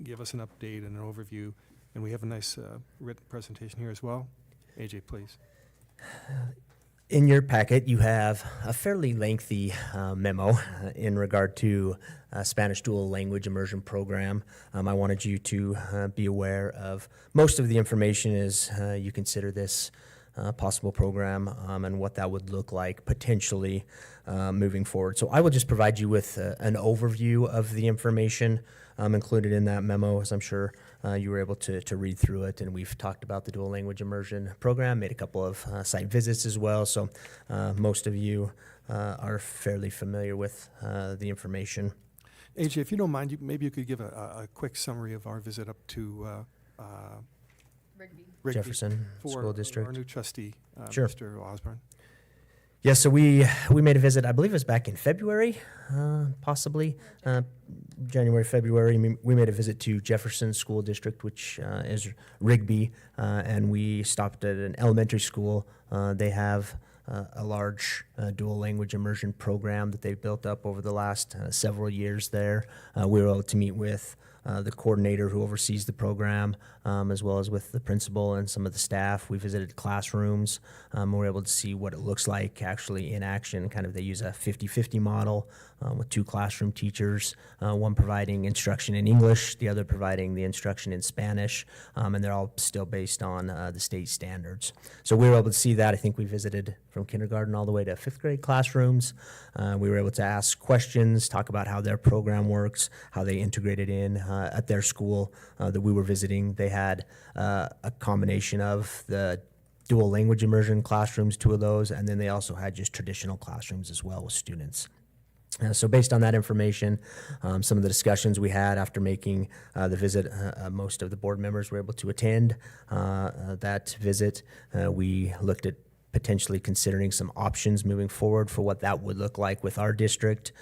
give us an update and an overview. And we have a nice written presentation here as well. A.J., please. In your packet, you have a fairly lengthy memo in regard to Spanish dual language immersion program. I wanted you to be aware of most of the information as you consider this possible program and what that would look like potentially moving forward. So I will just provide you with an overview of the information included in that memo, as I'm sure you were able to read through it. And we've talked about the dual language immersion program, made a couple of site visits as well. So most of you are fairly familiar with the information. AJ, if you don't mind, maybe you could give a quick summary of our visit up to Rigby Jefferson for School District. our new trustee, Sure. Mr. Osborne. Yeah, so we made a visit, I believe it was back in February, possibly, January, February. We made a visit to Jefferson School District, which is Rigby, and we stopped at an elementary school. They have a large dual language immersion program that they've built up over the last several years there. We were able to meet with the coordinator who oversees the program, as well as with the principal and some of the staff. We visited classrooms. We were able to see what it looks like actually in action. Kind of they use a 50-50 model with 2 classroom teachers, one providing instruction in English, the other providing the instruction in Spanish, and they're all still based on the state standards. So we were able to see that. I think we visited from kindergarten all the way to 5th grade classrooms. We were able to ask questions, talk about how their program works, how they integrated in at their school that we were visiting. They had a combination of the dual language immersion classrooms, 2 of those, and then they also had just traditional classrooms as well with students. So based on that information, some of the discussions we had after making the visit, most of the board members were able to attend that visit. We looked at potentially considering some options moving forward for what that would look like with our district,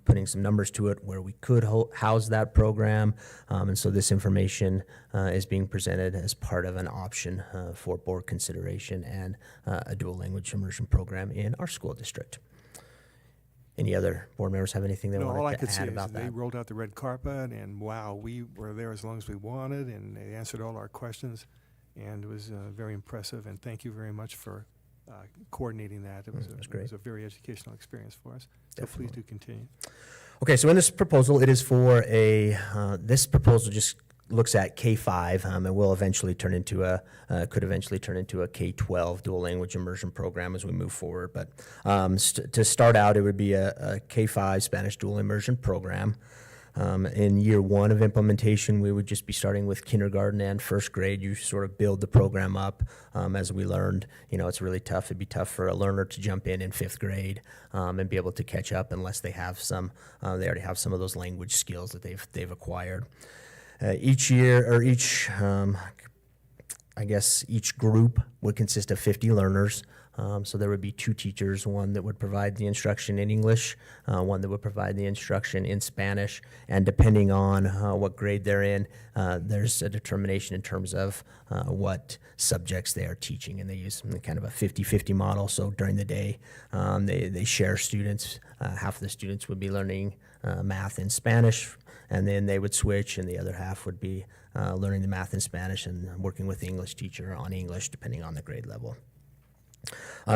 putting some numbers to it where we could house that program. And so this information is being presented as part of an option for board consideration and a dual language immersion program in our school district. Any other board members have anything they No, all I wanted could to say add is about they that? rolled out the red carpet, and wow, we were there as long as we wanted, and they answered all our questions, and it was very impressive. And thank you very much for coordinating that. It was, That's it great. was a very educational experience for us. So please do continue. Okay, so in this proposal, it is for this proposal just looks at K-5 and will eventually turn into could eventually turn into a K-12 dual language immersion program as we move forward. But to start out, it would be a K-5 Spanish dual immersion program. In year 1 of implementation, we would just be starting with kindergarten and 1st grade. You sort of build the program up. As we learned, it's really tough. It'd be tough for a learner to jump in 5th grade and be able to catch up unless they have they already have some of those language skills that they've acquired. Each year, or each group would consist of 50 learners. So there would be 2 teachers, one that would provide the instruction in English, one that would provide the instruction in Spanish, and depending on what grade they're in, there's a determination in terms of what subjects they are teaching, and they use kind of a 50-50 model. So during the day, they share students. Half of the students would be learning math and Spanish, and then they would switch, and the other half would be learning the math and Spanish and working with the English teacher on English, depending on the grade level.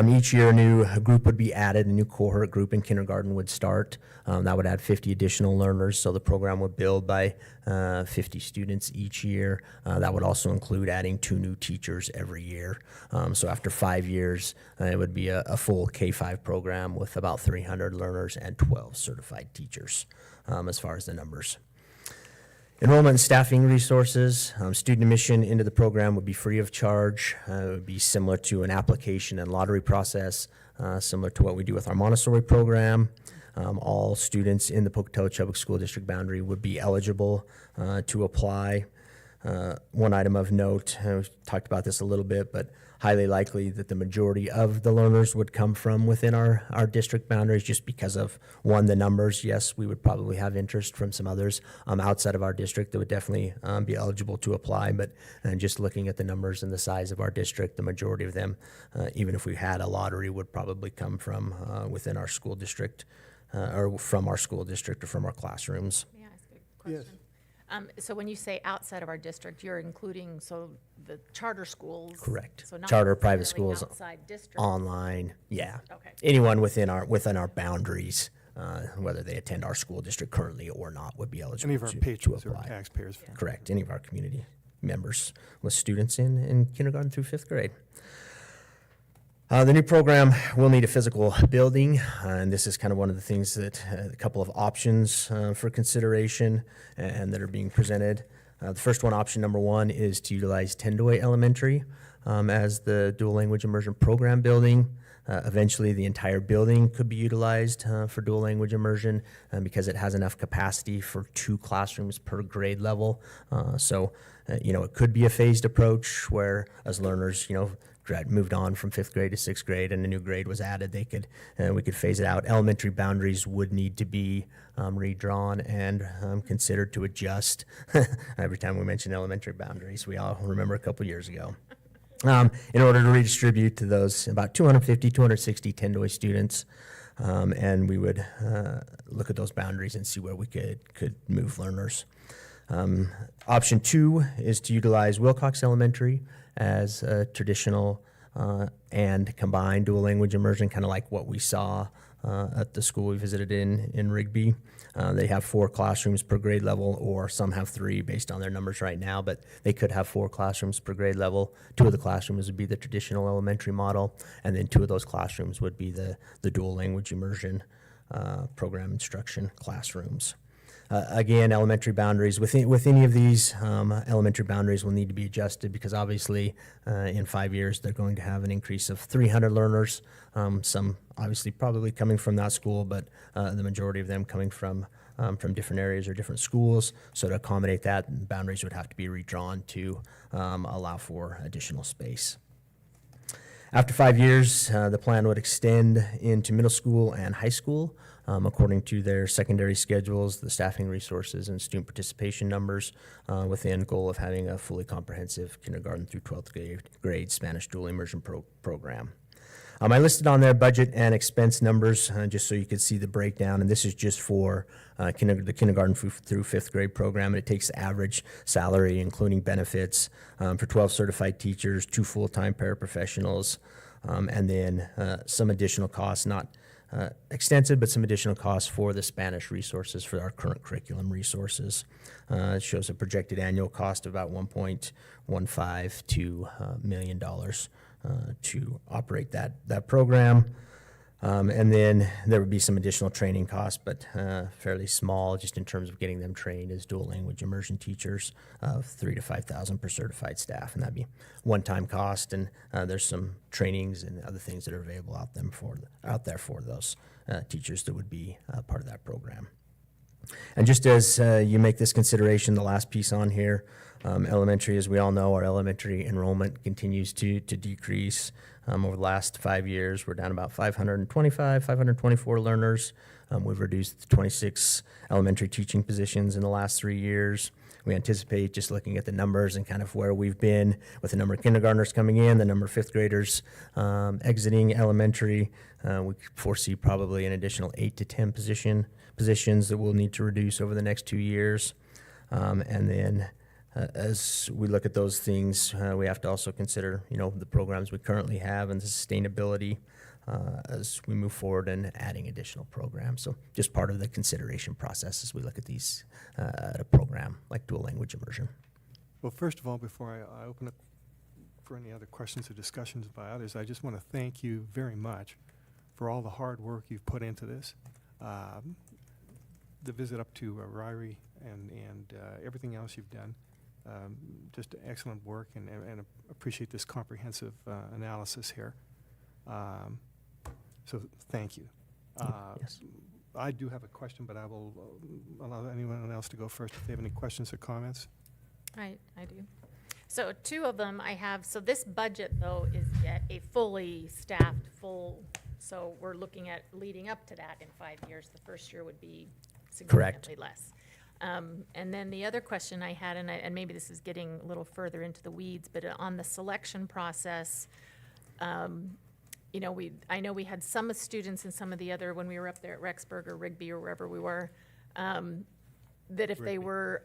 Each year, a new group would be added. A new cohort group in kindergarten would start. That would add 50 additional learners, so the program would build by 50 students each year. That would also include adding 2 new teachers every year. So after 5 years, it would be a full K-5 program with about 300 learners and 12 certified teachers as far as the numbers. Enrollment and staffing resources. Student admission into the program would be free of charge. It would be similar to an application and lottery process, similar to what we do with our Montessori program. All students in the Pocatello-Chubbuck School District boundary would be eligible to apply. One item of note, we talked about this a little bit, but highly likely that the majority of the learners would come from within our district boundaries just because of, one, the numbers. Yes, we would probably have interest from some others outside of our district that would definitely be eligible to apply, but just looking at the numbers and the size of our district, the majority of them, even if we had a lottery, would probably come from within our school district or from our school district or from our classrooms. May I ask a question? So when you say outside of our district, you're including, the charter schools? Correct. So not Charter, private necessarily schools, outside district? online, yeah. Okay. Anyone within our boundaries, whether they attend our school district currently or not, would be eligible Any of our to patrons or apply. taxpayers. Correct. Any of our community members with students in kindergarten through 5th grade. The new program will need a physical building, and this is kind of one of the things that, a couple of options for consideration and that are being presented. The first one, option number one, is to utilize Tendoy Elementary as the dual language immersion program building. Eventually, the entire building could be utilized for dual language immersion because it has enough capacity for 2 classrooms per grade level. It could be a phased approach where as learners, moved on from 5th grade to 6th grade and a new grade was added, we could phase it out. Elementary boundaries would need to be redrawn and considered to adjust. Every time we mention elementary boundaries, we all remember a couple years ago. In order to redistribute to those about 250, 260 Tendoy students, and we would look at those boundaries and see where we could move learners. Option 2 is to utilize Wilcox Elementary as a traditional and combined dual language immersion, kind of like what we saw at the school we visited in Rigby. They have 4 classrooms per grade level, or some have 3 based on their numbers right now, but they could have 4 classrooms per grade level. 2 of the classrooms would be the traditional elementary model, and then 2 of those classrooms would be the dual language immersion program instruction classrooms. Again, elementary boundaries, with any of these, elementary boundaries will need to be adjusted because obviously in 5 years they're going to have an increase of 300 learners, some obviously probably coming from that school, but the majority of them coming from different areas or different schools. So to accommodate that, boundaries would have to be redrawn to allow for additional space. After 5 years, the plan would extend into middle school and high school according to their secondary schedules, the staffing resources, and student participation numbers with the end goal of having a fully comprehensive kindergarten through 12th grade Spanish dual immersion program. I listed on there budget and expense numbers just so you could see the breakdown, and this is just for the kindergarten through 5th grade program. And it takes the average salary, including benefits, for 12 certified teachers, 2 full-time paraprofessionals, and then some additional costs, not extensive, but some additional costs for the Spanish resources for our current curriculum resources. It shows a projected annual cost of about $1.15 million to operate that program. And then there would be some additional training costs, but fairly small, just in terms of getting them trained as dual language immersion teachers of $3,000 to $5,000 per certified staff, and that'd be one-time cost. And there's some trainings and other things that are available out there for those teachers that would be part of that program. And just as you make this consideration, the last piece on here, elementary, as we all know, our elementary enrollment continues to decrease. Over the last 5 years, we're down about 524 learners. We've reduced 26 elementary teaching positions in the last 3 years. We anticipate, just looking at the numbers and kind of where we've been with the number of kindergartners coming in, the number of 5th graders exiting elementary, we foresee probably an additional 8 to 10 positions that we'll need to reduce over the next 2 years. And then as we look at those things, we have to also consider, the programs we currently have and the sustainability as we move forward and adding additional programs. So just part of the consideration process as we look at these at a program like dual language immersion. Well, first of all, before I open up for any other questions or discussions by others, I just want to thank you very much for all the hard work you've put into this. The visit up to Ryrie and everything else you've done. Just excellent work, and appreciate this comprehensive analysis here. So thank you. Yes. I do have a question, but I will allow anyone else to go first if they have any questions or comments. I do. So 2 of them I have. So this budget, though, is yet a fully staffed, so we're looking at leading up to that in 5 years. The first year would be significantly less. And then the other question I had, and maybe this is getting a little further into the weeds, but on the selection process, I know we had some students in some of the other, when we were up there at Rexburg or Rigby or wherever we were, that if they were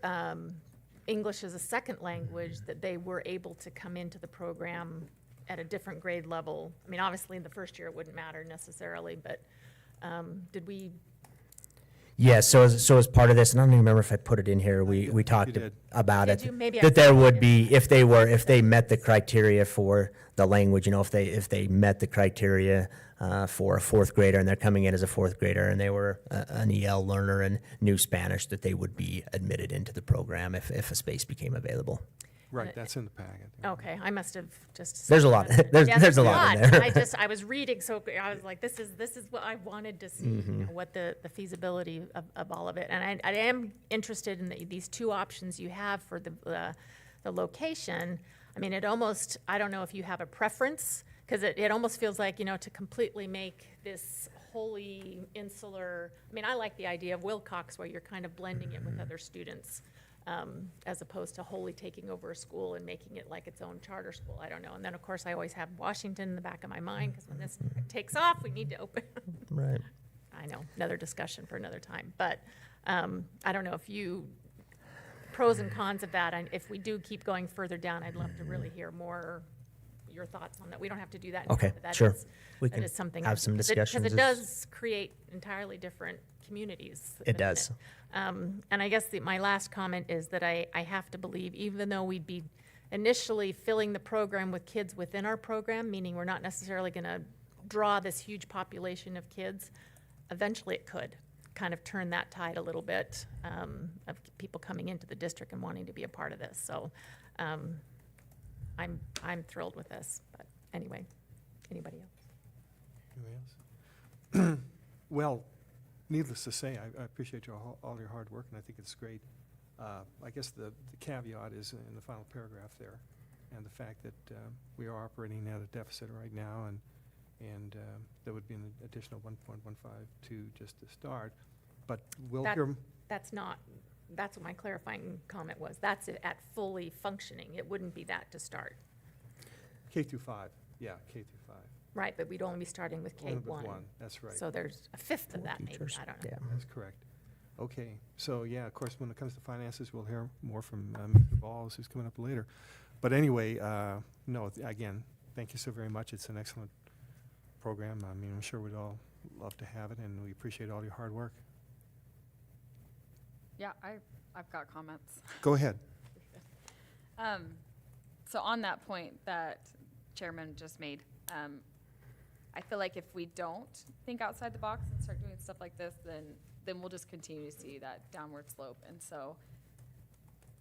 English as a second language, that they were able to come into the program at a different grade level. I mean, obviously in the first year it wouldn't matter necessarily, but did we? Yeah, so as part of this, and I don't even remember if I put it in here, we talked did. about Did it. you? Maybe I That there said would it. be, if they met the criteria for the language, if they met the criteria for a fourth grader and they're coming in as a fourth grader and they were an EL learner and knew Spanish, that they would be admitted into the program if a space became available. Right, that's in the packet. yeah. Okay, I must have just. There's a lot- there's a lot in there. I was reading, so I was like, this is what I wanted to see, what the feasibility of all of it. And I am interested in these two options you have for the location. I mean, it almost, I don't know if you have a preference, because it almost feels like, to completely make this wholly insular, I mean, I like the idea of Wilcox where you're kind of blending it with other students. As opposed to wholly taking over a school and making it like its own charter school. I don't know. And then, of course, I always have Washington in the back of my mind, because when this takes off, we need to open. Right. I know, another discussion for another time. But I don't know if pros and cons of that. And if we do keep going further down, I'd love to really hear more your thoughts on that. We don't have to do that now, Okay, but that sure. is- We that can is something. have some discussions. Because it does create entirely different communities. It does. And I guess my last comment is that I have to believe, even though we'd be initially filling the program with kids within our program, meaning we're not necessarily going to draw this huge population of kids, eventually it could kind of turn that tide a little bit of people coming into the district and wanting to be a part of this. So I'm thrilled with this. But anyway, anybody else? Anybody else? Well, needless to say, I appreciate all your hard work, and I think it's great. I guess the caveat is in the final paragraph there, and the fact that we are operating at a deficit right now, and there would be an additional 1.152 just to start. But we'll hear. That's what my clarifying comment was. That's it at fully functioning. It wouldn't be that to start. K through 5, yeah, K through 5. Right, but we'd only be starting with Only with K-1. one, that's right. So there's a fifth of Four that maybe, teachers. I don't know. Yeah. That's correct. Okay, so yeah, of course, when it comes to finances, we'll hear more from Mr. Balls, who's coming up later. But anyway, no, again, thank you so very much. It's an excellent program. I mean, I'm sure we'd all love to have it, and we appreciate all your hard work. Yeah, I've got comments. Go ahead. So on that point that Chairman just made, I feel like if we don't think outside the box and start doing stuff like this, then we'll just continue to see that downward slope. And so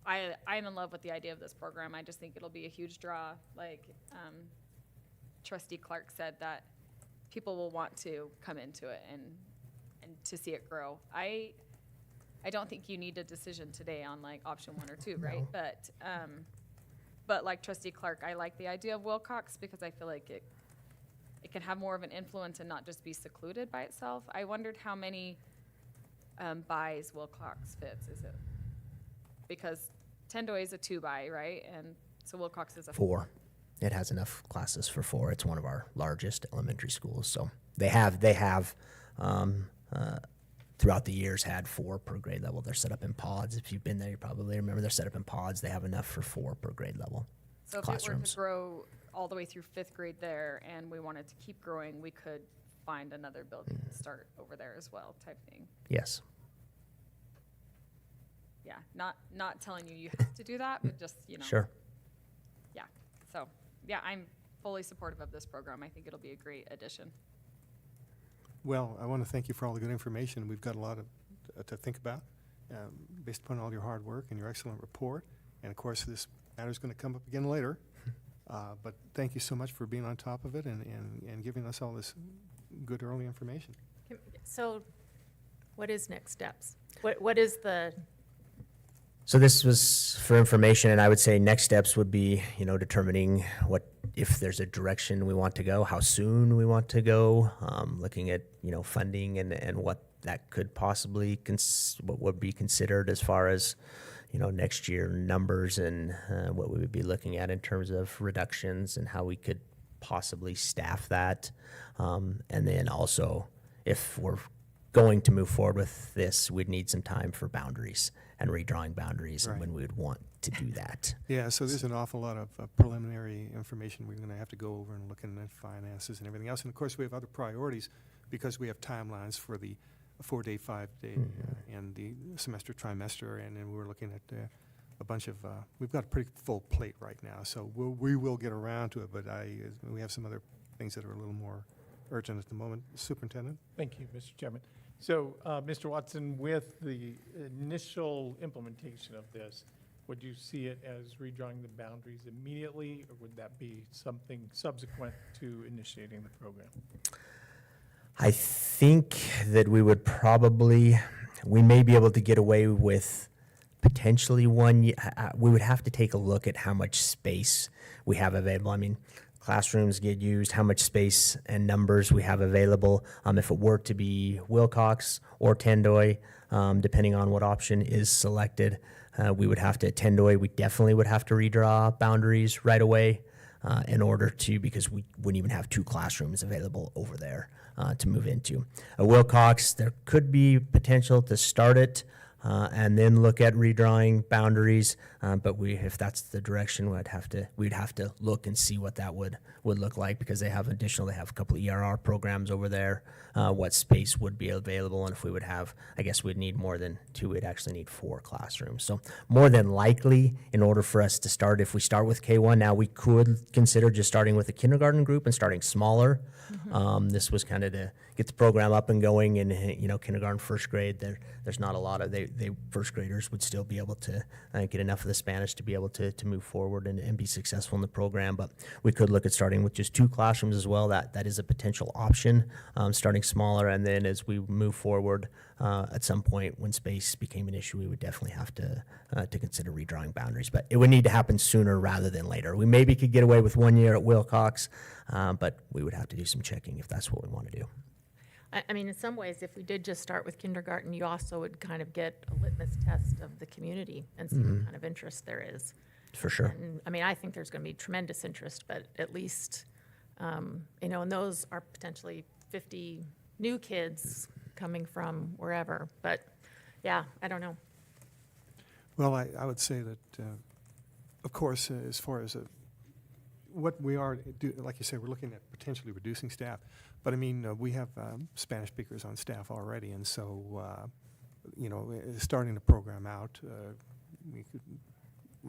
I'm in love with the idea of this program. I just think it'll be a huge draw. Like Trustee Clark said, that people will want to come into it and to see it grow. I don't think you need a decision today on like option 1 or 2, right? But like Trustee Clark, I like the idea of Wilcox because I feel like it can have more of an influence and not just be secluded by itself. I wondered how many buys Wilcox fits. Is it because Tendoy is a 2-buy, right? And so Wilcox is a 4. It has enough classes for 4. It's one of our largest elementary schools. So they have throughout the years had 4 per grade level. They're set up in pods. If you've been there, you probably remember they're set up in pods. They have enough for 4 per grade level. So if it were to grow all the way through 5th grade there and we wanted to keep growing, we could find another building to start over there as well, type thing. Yes. Yeah, not telling you have to do that, but just, Sure. Yeah, so, yeah, I'm fully supportive of this program. I think it'll be a great addition. Well, I want to thank you for all the good information. We've got a lot to think about based upon all your hard work and your excellent report. And of course, this matter is going to come up again later. But thank you so much for being on top of it and giving us all this good early information. So what is next steps? What is the, So this was for information, and I would say next steps would be, determining if there's a direction we want to go, how soon we want to go, looking at, funding and what that could possibly, what would be considered as far as, next year numbers and what we would be looking at in terms of reductions and how we could possibly staff that. And then also, if we're going to move forward with this, we'd need some time for boundaries and redrawing boundaries and when we would want to do that. Yeah, so there's an awful lot of preliminary information we're going to have to go over and look at finances and everything else. And of course, we have other priorities because we have timelines for the a 4-day, 5-day, and the semester, trimester, and then we're looking at a bunch of, we've got a pretty full plate right now, so we will get around to it, but we have some other things that are a little more urgent at the moment. Superintendent? Thank you, Mr. Chairman. So, Mr. Watson, with the initial implementation of this, would you see it as redrawing the boundaries immediately, or would that be something subsequent to initiating the program? I think that we would we may be able to get away with potentially 1 year. We would have to take a look at how much space we have available. I mean, classrooms get used, how much space and numbers we have available. If it were to be Wilcox or Tendoy, depending on what option is selected, we would have to, Tendoy, we definitely would have to redraw boundaries right away in order to, because we wouldn't even have 2 classrooms available over there to move into. Wilcox, there could be potential to start it and then look at redrawing boundaries. But if that's the direction, we'd have to look and see what that would look like, because they have a couple of ERR programs over there. What space would be available, and if we would have, I guess we'd need more than 2. We'd actually need 4 classrooms. So more than likely, in order for us to start, if we start with K1, now we could consider just starting with a kindergarten group and starting smaller. This was kind of to get the program up and going, and kindergarten, first grade, there's not a lot of, first graders would still be able to get enough of the Spanish to be able to move forward and be successful in the program. But we could look at starting with just 2 classrooms as well. That is a potential option, starting smaller, and then as we move forward, at some point when space became an issue, we would definitely have to consider redrawing boundaries. But it would need to happen sooner rather than later. We maybe could get away with 1 year at Wilcox, but we would have to do some checking if that's what we want to do. I mean, in some ways, if we did just start with kindergarten, you also would kind of get a litmus test of the community and see what kind of interest there is. For sure. And, I mean, I think there's going to be tremendous interest, but at least, and those are potentially 50 new kids coming from wherever. But, yeah, I don't know. Well, I would say that, of course, as far as what we are, like you said, we're looking at potentially reducing staff. But I mean, we have Spanish speakers on staff already, and so, starting the program out, we could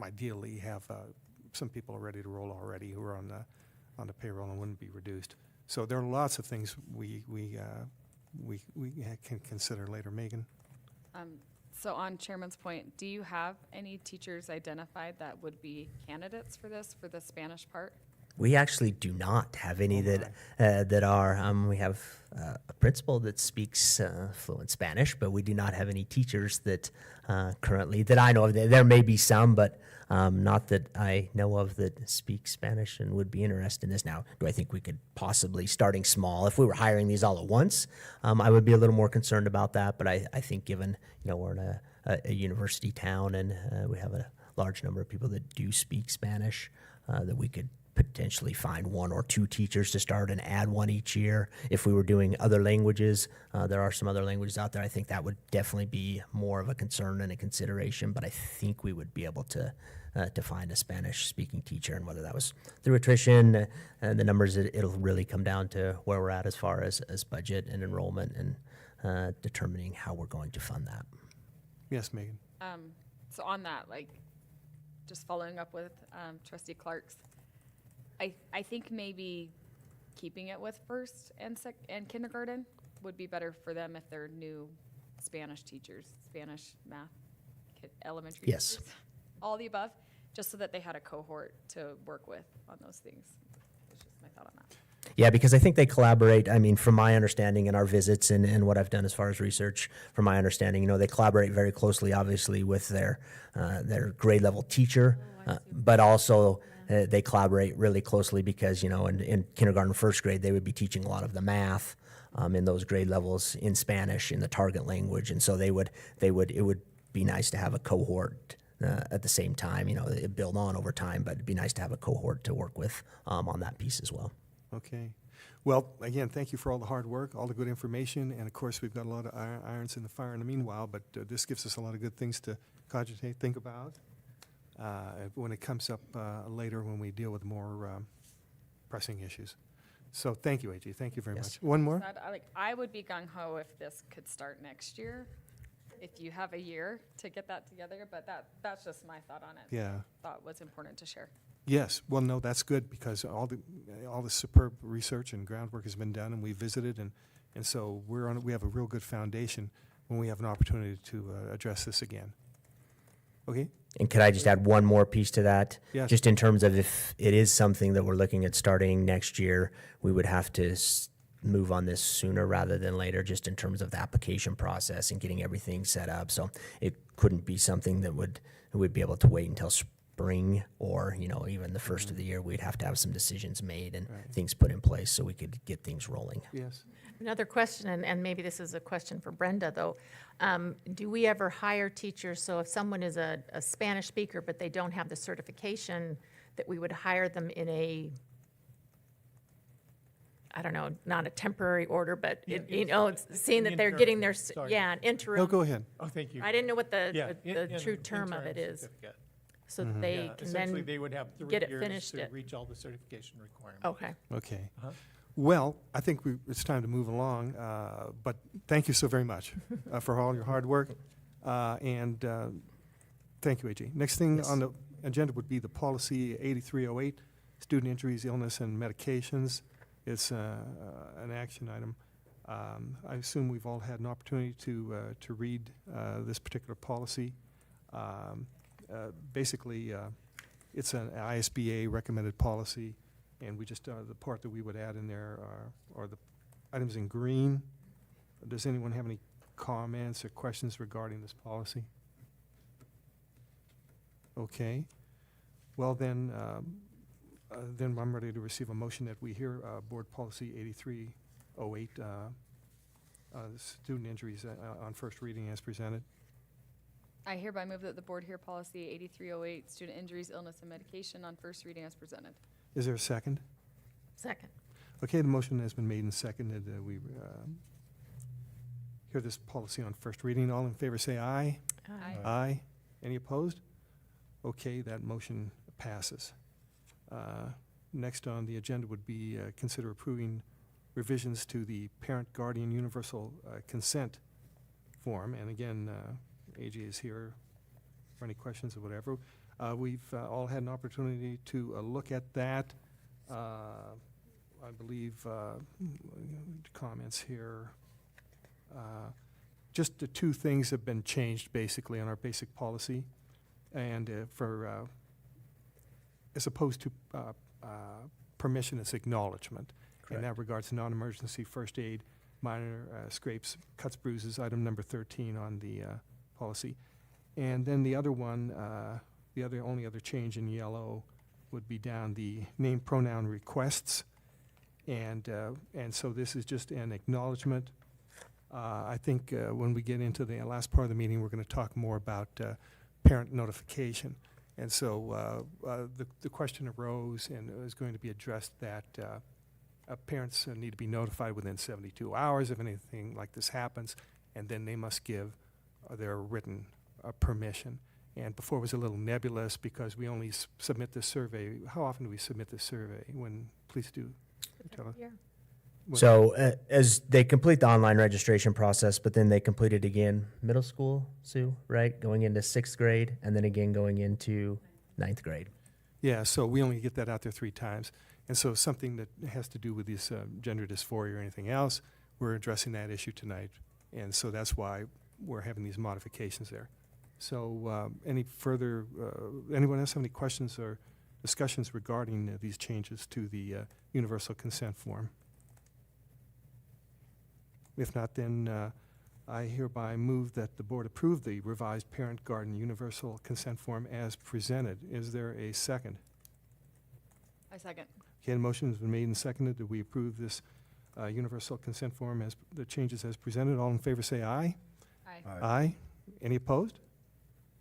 ideally have some people ready to roll already who are on the payroll and wouldn't be reduced. So there are lots of things we can consider later. Megan? So on Chairman's point, do you have any teachers identified that would be candidates for the Spanish part? We actually do not have any that are. We have a principal that speaks fluent Spanish, but we do not have any teachers that currently that I know of. There may be some, but not that I know of that speak Spanish and would be interested in this. Now, do I think we could possibly, starting small, if we were hiring these all at once, I would be a little more concerned about that. But I think given we're in a university town and we have a large number of people that do speak Spanish, that we could potentially find 1 or 2 teachers to start and add 1 each year. If we were doing other languages, there are some other languages out there. I think that would definitely be more of a concern and a consideration, but I think we would be able to find a Spanish-speaking teacher, and whether that was through attrition and the numbers, it'll really come down to where we're at as far as budget and enrollment and determining how we're going to fund that. Yes, Megan? So on that, just following up with Trustee Clark's, I think maybe keeping it with first and kindergarten would be better for them if they're new Spanish teachers, Spanish, math, elementary Yes. teachers, all the above, just so that they had a cohort to work with on those things. That's just my thought on that. Yeah, because I think they collaborate. I mean, from my understanding in our visits and what I've done as far as research, from my understanding, they collaborate very closely, obviously, with their grade level teacher, but also they collaborate really closely because, in kindergarten, first grade, they would be teaching a lot of the math in those grade levels in Spanish, in the target language, and so it would be nice to have a cohort at the same time. It build on over time, but it'd be nice to have a cohort to work with on that piece as well. Okay. Well, again, thank you for all the hard work, all the good information, and of course, we've got a lot of irons in the fire in the meanwhile, but this gives us a lot of good things to cogitate, think about when it comes up later when we deal with more pressing issues. So thank you, AJ. Thank you very Yes. much. One more? I would be gung ho if this could start next year, if you have a year to get that together, but that's just my thought on it. Yeah. Thought was important to share. Yes, well, no, that's good, because all the superb research and groundwork has been done, and we visited, and so we have a real good foundation when we have an opportunity to address this again. Okay? And could I just add one more piece to that? Yes. Just in terms of if it is something that we're looking at starting next year, we would have to move on this sooner rather than later, just in terms of the application process and getting everything set up. So it couldn't be something that we'd be able to wait until spring or, even the first of the year. We'd have to have some decisions made and things put in place so we could get things rolling. Yes. Another question, and maybe this is a question for Brenda, though. Do we ever hire teachers, so if someone is a Spanish speaker, but they don't have the certification, that we would hire them in a, I don't know, not a temporary order, but, seeing that they're getting their, Sorry. an interim. No, go ahead. Oh, thank you. I didn't know what Yeah, the true term of it interim is, certificate. so that they Yeah, can essentially, then, they would have 3 get it years finished to at- reach all the certification requirements. okay. Okay. Uh-huh. Well, I think it's time to move along, but thank you so very much for all your hard work, and thank you, AJ. Next thing Yes. on the agenda would be the policy 8308, student injuries, illness, and medications. It's an action item. I assume we've all had an opportunity to read this particular policy. Basically, it's an ISBA recommended policy, and we just, the part that we would add in there are the items in green. Does anyone have any comments or questions regarding this policy? Okay. Well, then I'm ready to receive a motion that we hear Board Policy 8308, student injuries on first reading as presented. I hereby move that the board hear policy 8308, student injuries, illness, and medication on first reading as presented. Is there a second? Second. Okay, the motion has been made and seconded. We hear this policy on first reading. All in favor say aye. Aye. Aye. Any opposed? Okay, that motion passes. Next on the agenda would be consider approving revisions to the parent-guardian universal consent form. And again, AJ is here for any questions or whatever. We've all had an opportunity to look at that. I believe, comments here. Just the 2 things have been changed basically on our basic policy. And as opposed to permission, it's acknowledgement. In that regards, non-emergency first aid, minor scrapes, cuts, bruises, item number 13 on the policy. And then the other one, only other change in yellow would be down the name pronoun requests. And so this is just an acknowledgement. I think when we get into the last part of the meeting, we're going to talk more about parent notification. And so the question arose and is going to be addressed that parents need to be notified within 72 hours if anything like this happens, and then they must give their written permission. And before it was a little nebulous because we only submit this survey. How often do we submit this survey? Please do tell us. Yeah. Well- So as they complete the online registration process, but then they complete it again, middle school, Sue, right? Going into 6th grade and then again going into 9th grade. Yeah, so we only get that out there 3 times. And so something that has to do with this gender dysphoria or anything else, we're addressing that issue tonight. And so that's why we're having these modifications there. So any further, anyone else have any questions or discussions regarding these changes to the universal consent form? If not, then I hereby move that the board approve the revised parent-guardian universal consent form as presented. Is there a second? I second. Okay, the motion has been made and seconded that we approve this universal consent form as the changes as presented. All in favor say aye. Aye. Aye. Any opposed?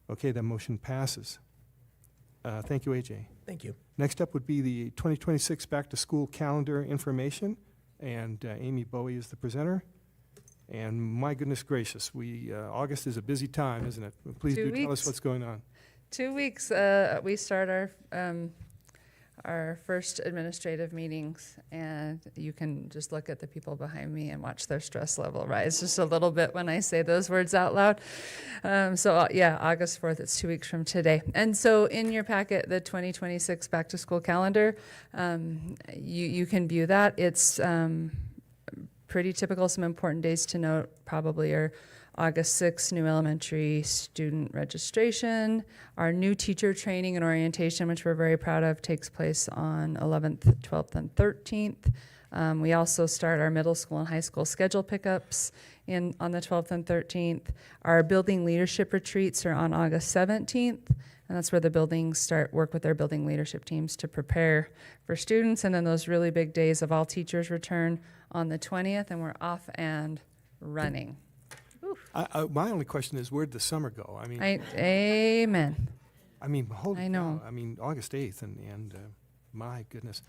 Okay, that motion passes. Thank you, AJ. Thank you. Next up would be the 2026 back-to-school calendar information, and Amy Bowie is the presenter. And my goodness gracious, August is a busy time, isn't it? Please 2 do tell us weeks. what's going on. 2 weeks, we start our first administrative meetings, and you can just look at the people behind me and watch their stress level rise just a little bit when I say those words out loud. Yeah, August 4th, it's 2 weeks from today. And so in your packet, the 2026 back to school calendar, you can view that. It's pretty typical. Some important days to note probably are August 6th, new elementary student registration. Our new teacher training and orientation, which we're very proud of, takes place on 11th, 12th, and 13th. We also start our middle school and high school schedule pickups on the 12th and 13th. Our building leadership retreats are on August 17th, and that's where the buildings work with their building leadership teams to prepare for students. And then those really big days of all teachers return on the 20th, and we're off and running. My only question is, where'd the summer go? I mean, Amen. I mean, holy I know. cow. I mean, August 8th, and my goodness.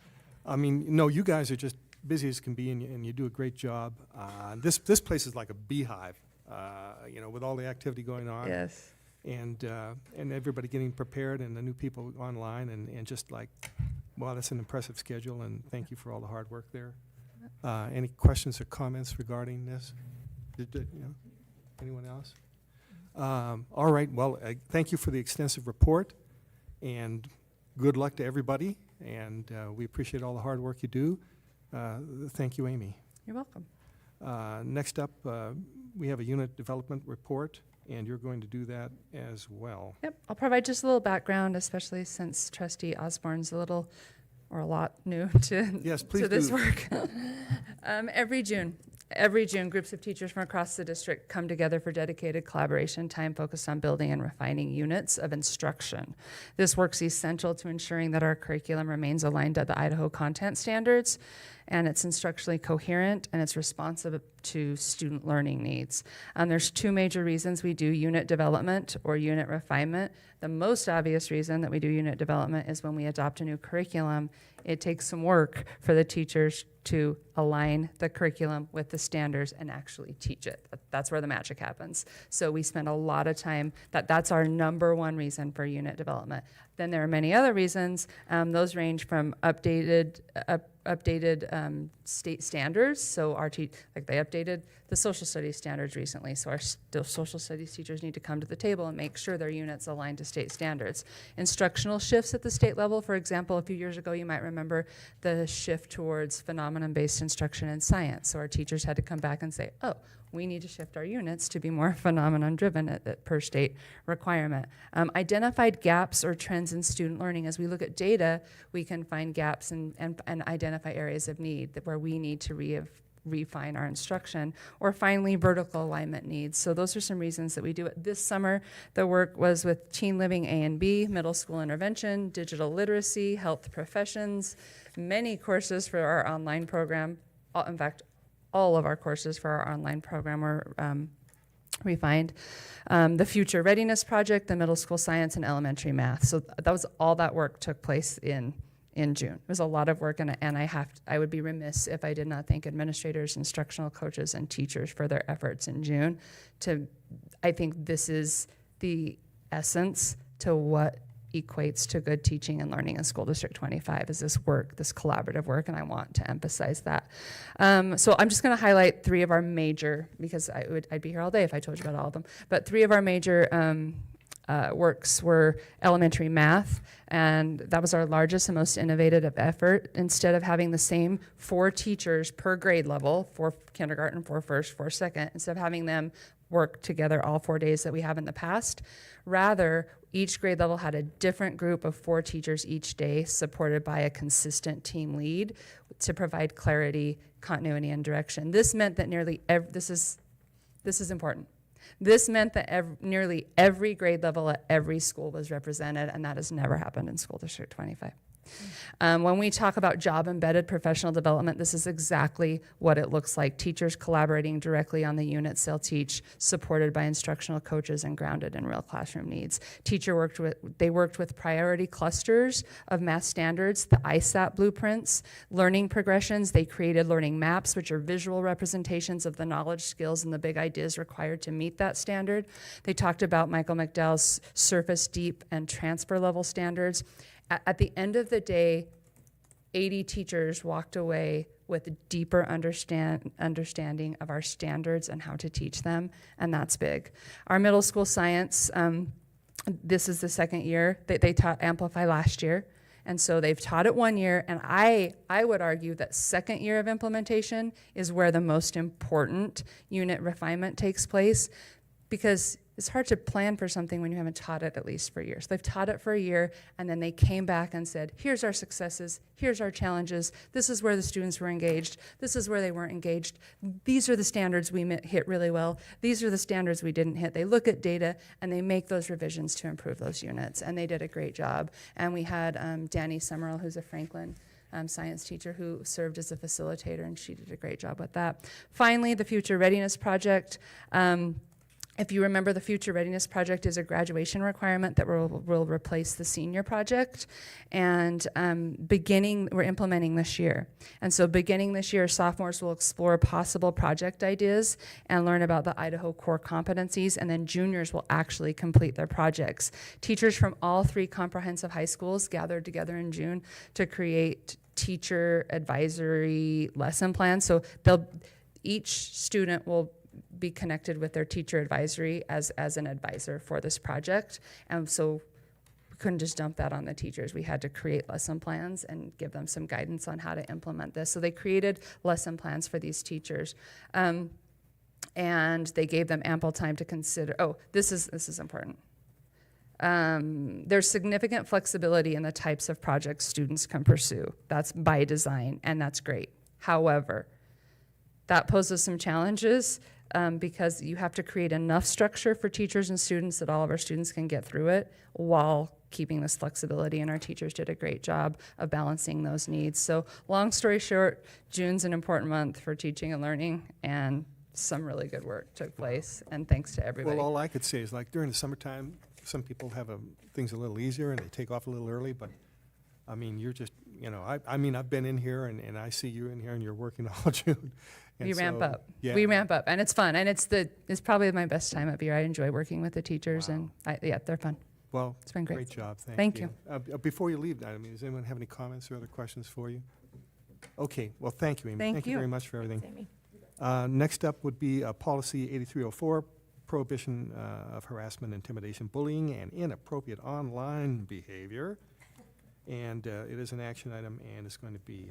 I mean, no, you guys are just busy as can be, and you do a great job. This place is like a beehive, with all the activity going on. Yes. And everybody getting prepared, and the new people online, and just like, wow, that's an impressive schedule, and thank you for all the hard work there. Any questions or comments regarding this? Anyone else? All right, well, thank you for the extensive report, and good luck to everybody, and we appreciate all the hard work you do. Thank you, Amy. You're welcome. Next up, we have a unit development report, and you're going to do that as well. Yep, I'll provide just a little background, especially since Trustee Osborne's a lot new to, Yes, please to this do. work. Every June, groups of teachers from across the district come together for dedicated collaboration time focused on building and refining units of instruction. This work's essential to ensuring that our curriculum remains aligned to the Idaho content standards, and it's instructionally coherent, and it's responsive to student learning needs. There's two major reasons we do unit development or unit refinement. The most obvious reason that we do unit development is when we adopt a new curriculum, it takes some work for the teachers to align the curriculum with the standards and actually teach it. That's where the magic happens. So we spend a lot of time, that's our number one reason for unit development. Then there are many other reasons. Those range from updated state standards. So they updated the social studies standards recently. So our social studies teachers need to come to the table and make sure their units align to state standards. Instructional shifts at the state level. For example, a few years ago, you might remember the shift towards phenomenon-based instruction in science. So our teachers had to come back and say, oh, we need to shift our units to be more phenomenon-driven per state requirement. Identified gaps or trends in student learning. As we look at data, we can find gaps and identify areas of need where we need to refine our instruction. Or finally, vertical alignment needs. So those are some reasons that we do it. This summer, the work was with teen living A and B, middle school intervention, digital literacy, health professions, many courses for our online program. In fact, all of our courses for our online program were refined. The Future Readiness Project, the middle school science, and elementary math. So that was all that work took place in June. It was a lot of work, and I would be remiss if I did not thank administrators, instructional coaches, and teachers for their efforts in June. I think this is the essence to what equates to good teaching and learning in School District 25 is this work, this collaborative work, and I want to emphasize that. So I'm just going to highlight three of our major, because I'd be here all day if I told you about all of them, but three of our major works were elementary math, and that was our largest and most innovative effort. Instead of having the same 4 teachers per grade level, 4 kindergarten, 4 first, 4 second, instead of having them work together all 4 days that we have in the past, rather, each grade level had a different group of 4 teachers each day, supported by a consistent team lead to provide clarity, continuity, and direction. This meant that this is important. This meant that nearly every grade level at every school was represented, and that has never happened in School District 25. When we talk about job-embedded professional development, this is exactly what it looks like. Teachers collaborating directly on the units they'll teach, supported by instructional coaches and grounded in real classroom needs. They worked with priority clusters of math standards, the ISAP blueprints, learning progressions. They created learning maps, which are visual representations of the knowledge, skills, and the big ideas required to meet that standard. They talked about Michael McDowell's surface, deep, and transfer level standards. At the end of the day, 80 teachers walked away with a deeper understanding of our standards and how to teach them, and that's big. Our middle school science, this is the second year. They taught Amplify last year, and so they've taught it 1 year, and I would argue that second year of implementation is where the most important unit refinement takes place, because it's hard to plan for something when you haven't taught it at least for years. They've taught it for a year, and then they came back and said, here's our successes, here's our challenges, this is where the students were engaged, this is where they weren't engaged, these are the standards we hit really well, these are the standards we didn't hit. They look at data, and they make those revisions to improve those units, and they did a great job. And we had Danny Summerall, who's a Franklin science teacher who served as a facilitator, and she did a great job with that. Finally, the Future Readiness Project. If you remember, the Future Readiness Project is a graduation requirement that will replace the senior project. And we're implementing this year. And so beginning this year, sophomores will explore possible project ideas and learn about the Idaho core competencies, and then juniors will actually complete their projects. Teachers from all 3 comprehensive high schools gathered together in June to create teacher advisory lesson plans. So each student will be connected with their teacher advisory as an advisor for this project. And so we couldn't just dump that on the teachers. We had to create lesson plans and give them some guidance on how to implement this. So they created lesson plans for these teachers. And they gave them ample time to consider. Oh, this is important. There's significant flexibility in the types of projects students can pursue. That's by design, and that's great. However, that poses some challenges because you have to create enough structure for teachers and students that all of our students can get through it while keeping this flexibility, and our teachers did a great job of balancing those needs. So long story short, June's an important month for teaching and learning, and some really good work took place, and thanks to everybody. Well, all I could say is, like, during the summertime, some people have things a little easier and they take off a little early, but I mean, you're just, I mean, I've been in here and I see you in here and you're working all June. And We ramp so, up. Yeah. We ramp up, and it's fun, and it's probably my best time of year. I enjoy working with the teachers, Wow. and they're fun. Well, It's been great. great job. Thank you. Before you leave, I mean, does anyone have any comments or other questions for you? Okay, well, thank you, Amy. Thank you you. very much for everything. Sammy. Next up would be Policy 8304, Prohibition of Harassment, Intimidation, Bullying, and Inappropriate Online Behavior. And it is an action item, and it's going to be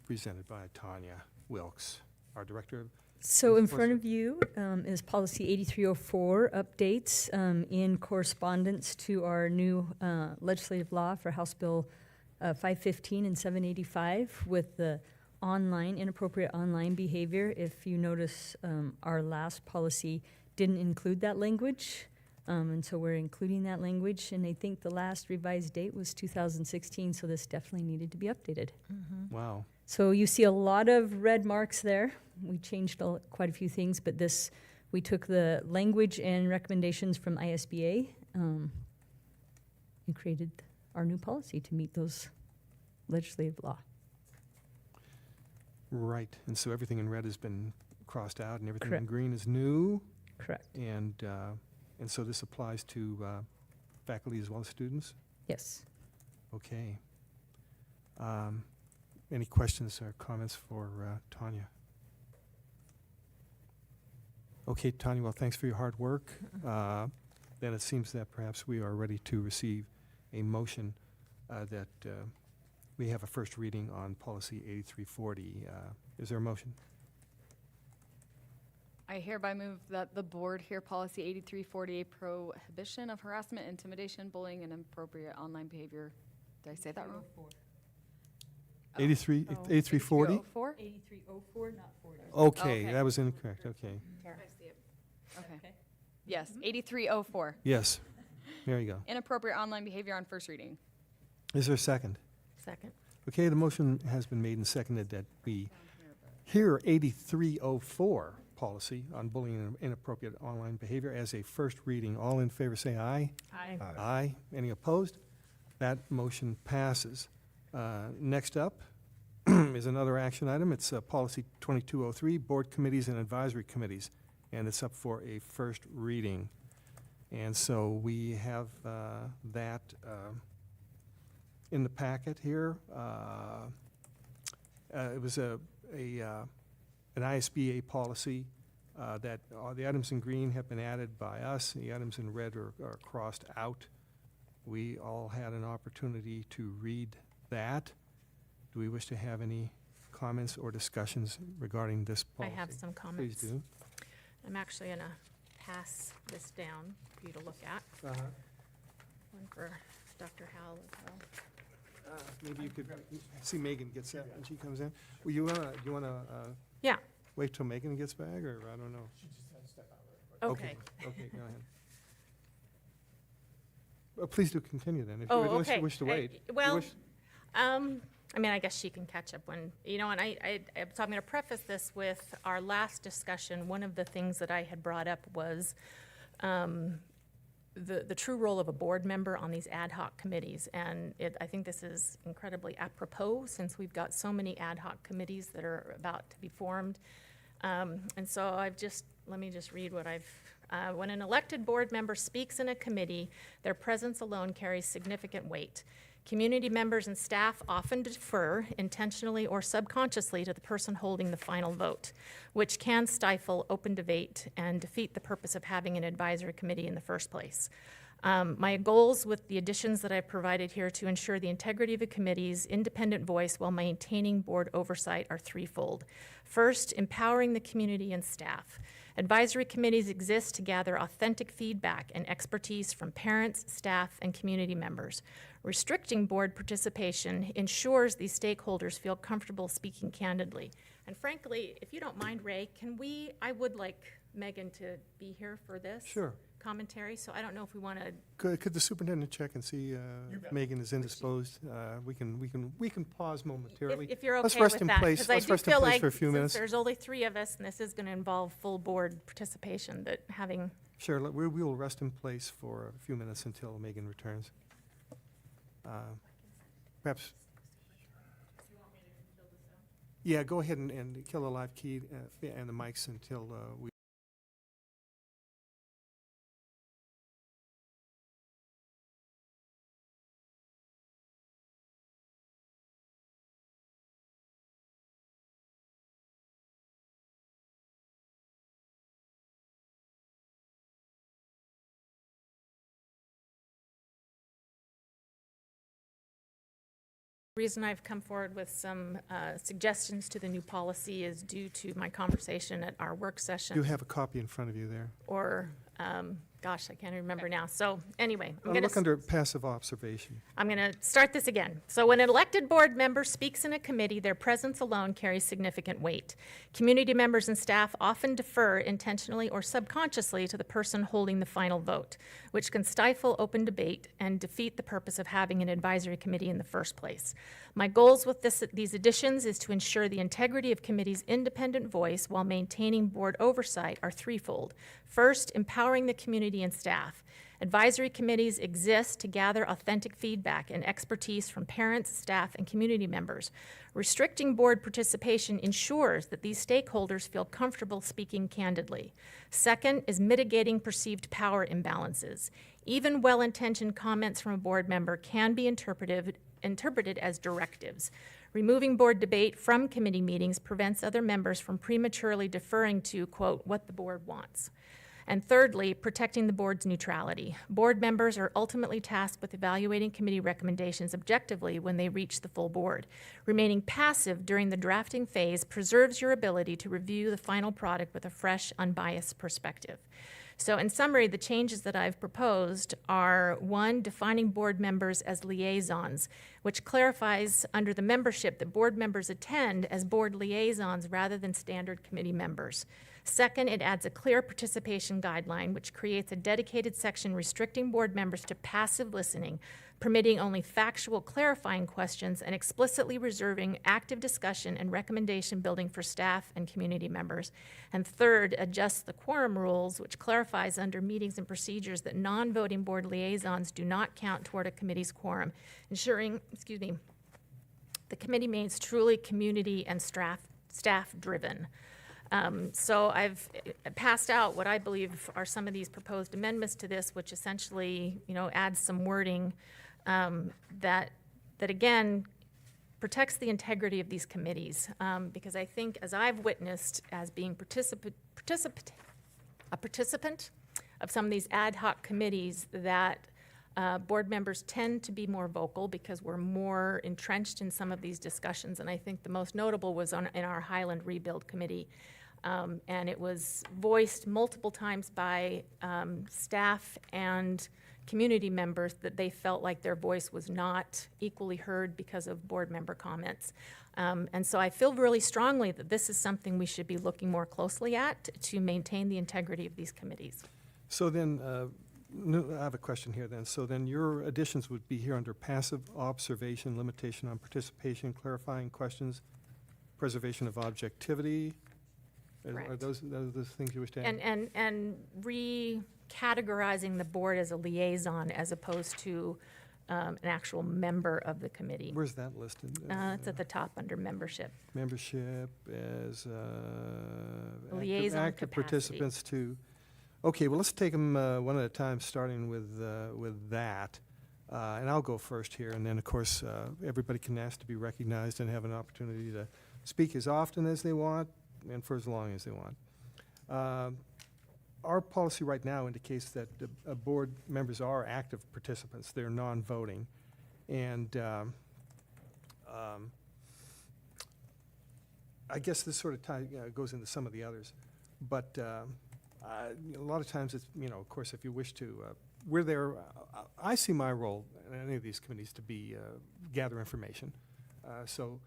presented by Tanya Wilkes, our Director of... So in Of course, front sir. of you is Policy 8304 updates in correspondence to our new legislative law for House Bill 515 and 785 with the inappropriate online behavior. If you notice, our last policy didn't include that language, and so we're including that language. And I think the last revised date was 2016, so this definitely needed to be updated. Wow. So you see a lot of red marks there. We changed quite a few things, but we took the language and recommendations from ISBA and created our new policy to meet those legislative law. Right, and so everything in red has been crossed out, and everything in Correct. green is new, Correct. and so this applies to faculty as well as students? Yes. Okay. Any questions or comments for Tanya? Okay, Tanya, well, thanks for your hard work. Then it seems that perhaps we are ready to receive a motion that we have a first reading on Policy 8340. Is there a motion? I hereby move that the board hear policy 8348, prohibition of harassment, intimidation, bullying, and inappropriate online behavior. Did I say that wrong? 8340? 8304? 8304, not 40. Okay, Okay. that was incorrect, okay. Okay. Yes, 8304. Yes, there you go. Inappropriate online behavior on first reading. Is there a second? Second. Okay, the motion has been made and seconded that we hear 8304 policy on bullying and inappropriate online behavior as a first reading. All in favor say aye. Aye. Aye. Any opposed? That motion passes. Next up is another action item. It's Policy 2203, Board Committees and Advisory Committees, and it's up for a first reading. And so we have that in the packet here. It was an ISBA policy that the items in green have been added by us, and the items in red are crossed out. We all had an opportunity to read that. Do we wish to have any comments or discussions regarding this I policy? have some comments. Please do. I'm actually going to pass this down for you to look at. One for Dr. Howell as well. Maybe you could see Megan gets that when she comes in. Well, you wanna Yeah, wait till Megan gets back, or I don't know? She just had to step out real quick. okay. Okay, go ahead. Well, please do continue then, Oh, unless okay. you wish to wait. You Well, wish- I mean, I guess she can catch up when, and so I'm going to preface this with our last discussion. One of the things that I had brought up was the true role of a board member on these ad hoc committees. And I think this is incredibly apropos since we've got so many ad hoc committees that are about to be formed. And so let me just read what when an elected board member speaks in a committee, their presence alone carries significant weight. Community members and staff often defer, intentionally or subconsciously, to the person holding the final vote, which can stifle open debate and defeat the purpose of having an advisory committee in the first place. My goals with the additions that I've provided here to ensure the integrity of a committee's independent voice while maintaining board oversight are threefold. First, empowering the community and staff. Advisory committees exist to gather authentic feedback and expertise from parents, staff, and community members. Restricting board participation ensures these stakeholders feel comfortable speaking candidly. And frankly, if you don't mind, Ray, I would like Megan to be here for this Sure. commentary, so I don't know if we want to. Could the superintendent check and see if Megan is indisposed? We can pause momentarily. If you're Let's okay rest with in that, place. because I Let's do rest in feel place like for a few since minutes. there's only 3 of us and this is going to involve full board participation, that having, Sure, we will rest in place for a few minutes until Megan returns. Perhaps. Yeah, go ahead and kill the live key and the mics until we. reason I've come forward with some suggestions to the new policy is due to my conversation at our work session. You have a copy in front of you there. Or, gosh, I can't remember now. So anyway, Look under passive observation. I'm going to start this again. So when an elected board member speaks in a committee, their presence alone carries significant weight. Community members and staff often defer intentionally or subconsciously to the person holding the final vote, which can stifle open debate and defeat the purpose of having an advisory committee in the first place. My goals with these additions is to ensure the integrity of committee's independent voice while maintaining board oversight are threefold. First, empowering the community and staff. Advisory committees exist to gather authentic feedback and expertise from parents, staff, and community members. Restricting board participation ensures that these stakeholders feel comfortable speaking candidly. Second is mitigating perceived power imbalances. Even well-intentioned comments from a board member can be interpreted as directives. Removing board debate from committee meetings prevents other members from prematurely deferring to, quote, what the board wants. And thirdly, protecting the board's neutrality. Board members are ultimately tasked with evaluating committee recommendations objectively when they reach the full board. Remaining passive during the drafting phase preserves your ability to review the final product with a fresh, unbiased perspective. So in summary, the changes that I've proposed are, 1, defining board members as liaisons, which clarifies under the membership that board members attend as board liaisons rather than standard committee members. Second, it adds a clear participation guideline, which creates a dedicated section restricting board members to passive listening, permitting only factual clarifying questions and explicitly reserving active discussion and recommendation building for staff and community members. And third, adjusts the quorum rules, which clarifies under meetings and procedures that non-voting board liaisons do not count toward a committee's quorum, ensuring, the committee remains truly community and staff-driven. So I've passed out what I believe are some of these proposed amendments to this, which essentially, adds some wording that again protects the integrity of these committees, because I think, as I've witnessed as being a participant of some of these ad hoc committees, that board members tend to be more vocal because we're more entrenched in some of these discussions. And I think the most notable was in our Highland Rebuild Committee. And it was voiced multiple times by staff and community members that they felt like their voice was not equally heard because of board member comments. And so I feel really strongly that this is something we should be looking more closely at to maintain the integrity of these committees. So then, I have a question here then. So then your additions would be here under passive observation, limitation on participation, clarifying questions, preservation of objectivity. Are Correct. those the things you wish to add? And recategorizing the board as a liaison as opposed to an actual member of the committee. Where's that listed? It's at the top under membership. Membership as Liaison active capacity. participants to. Okay, well, let's take them one at a time, starting with that. And I'll go first here, and then, of course, everybody can ask to be recognized and have an opportunity to speak as often as they want and for as long as they want. Our policy right now indicates that board members are active participants. They're non-voting. And I guess this sort of goes into some of the others. But a lot of times it's, of course, if you wish to, we're there. I see my role in any of these committees to be gather information. So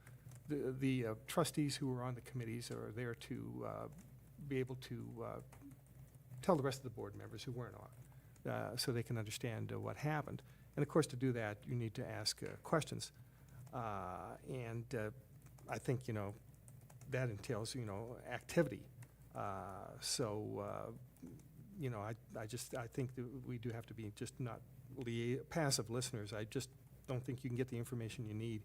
the trustees who are on the committees are there to be able to tell the rest of the board members who weren't on, so they can understand what happened. And of course, to do that, you need to ask questions. And I think, that entails, activity. I think that we do have to be just not passive listeners. I just don't think you can get the information you need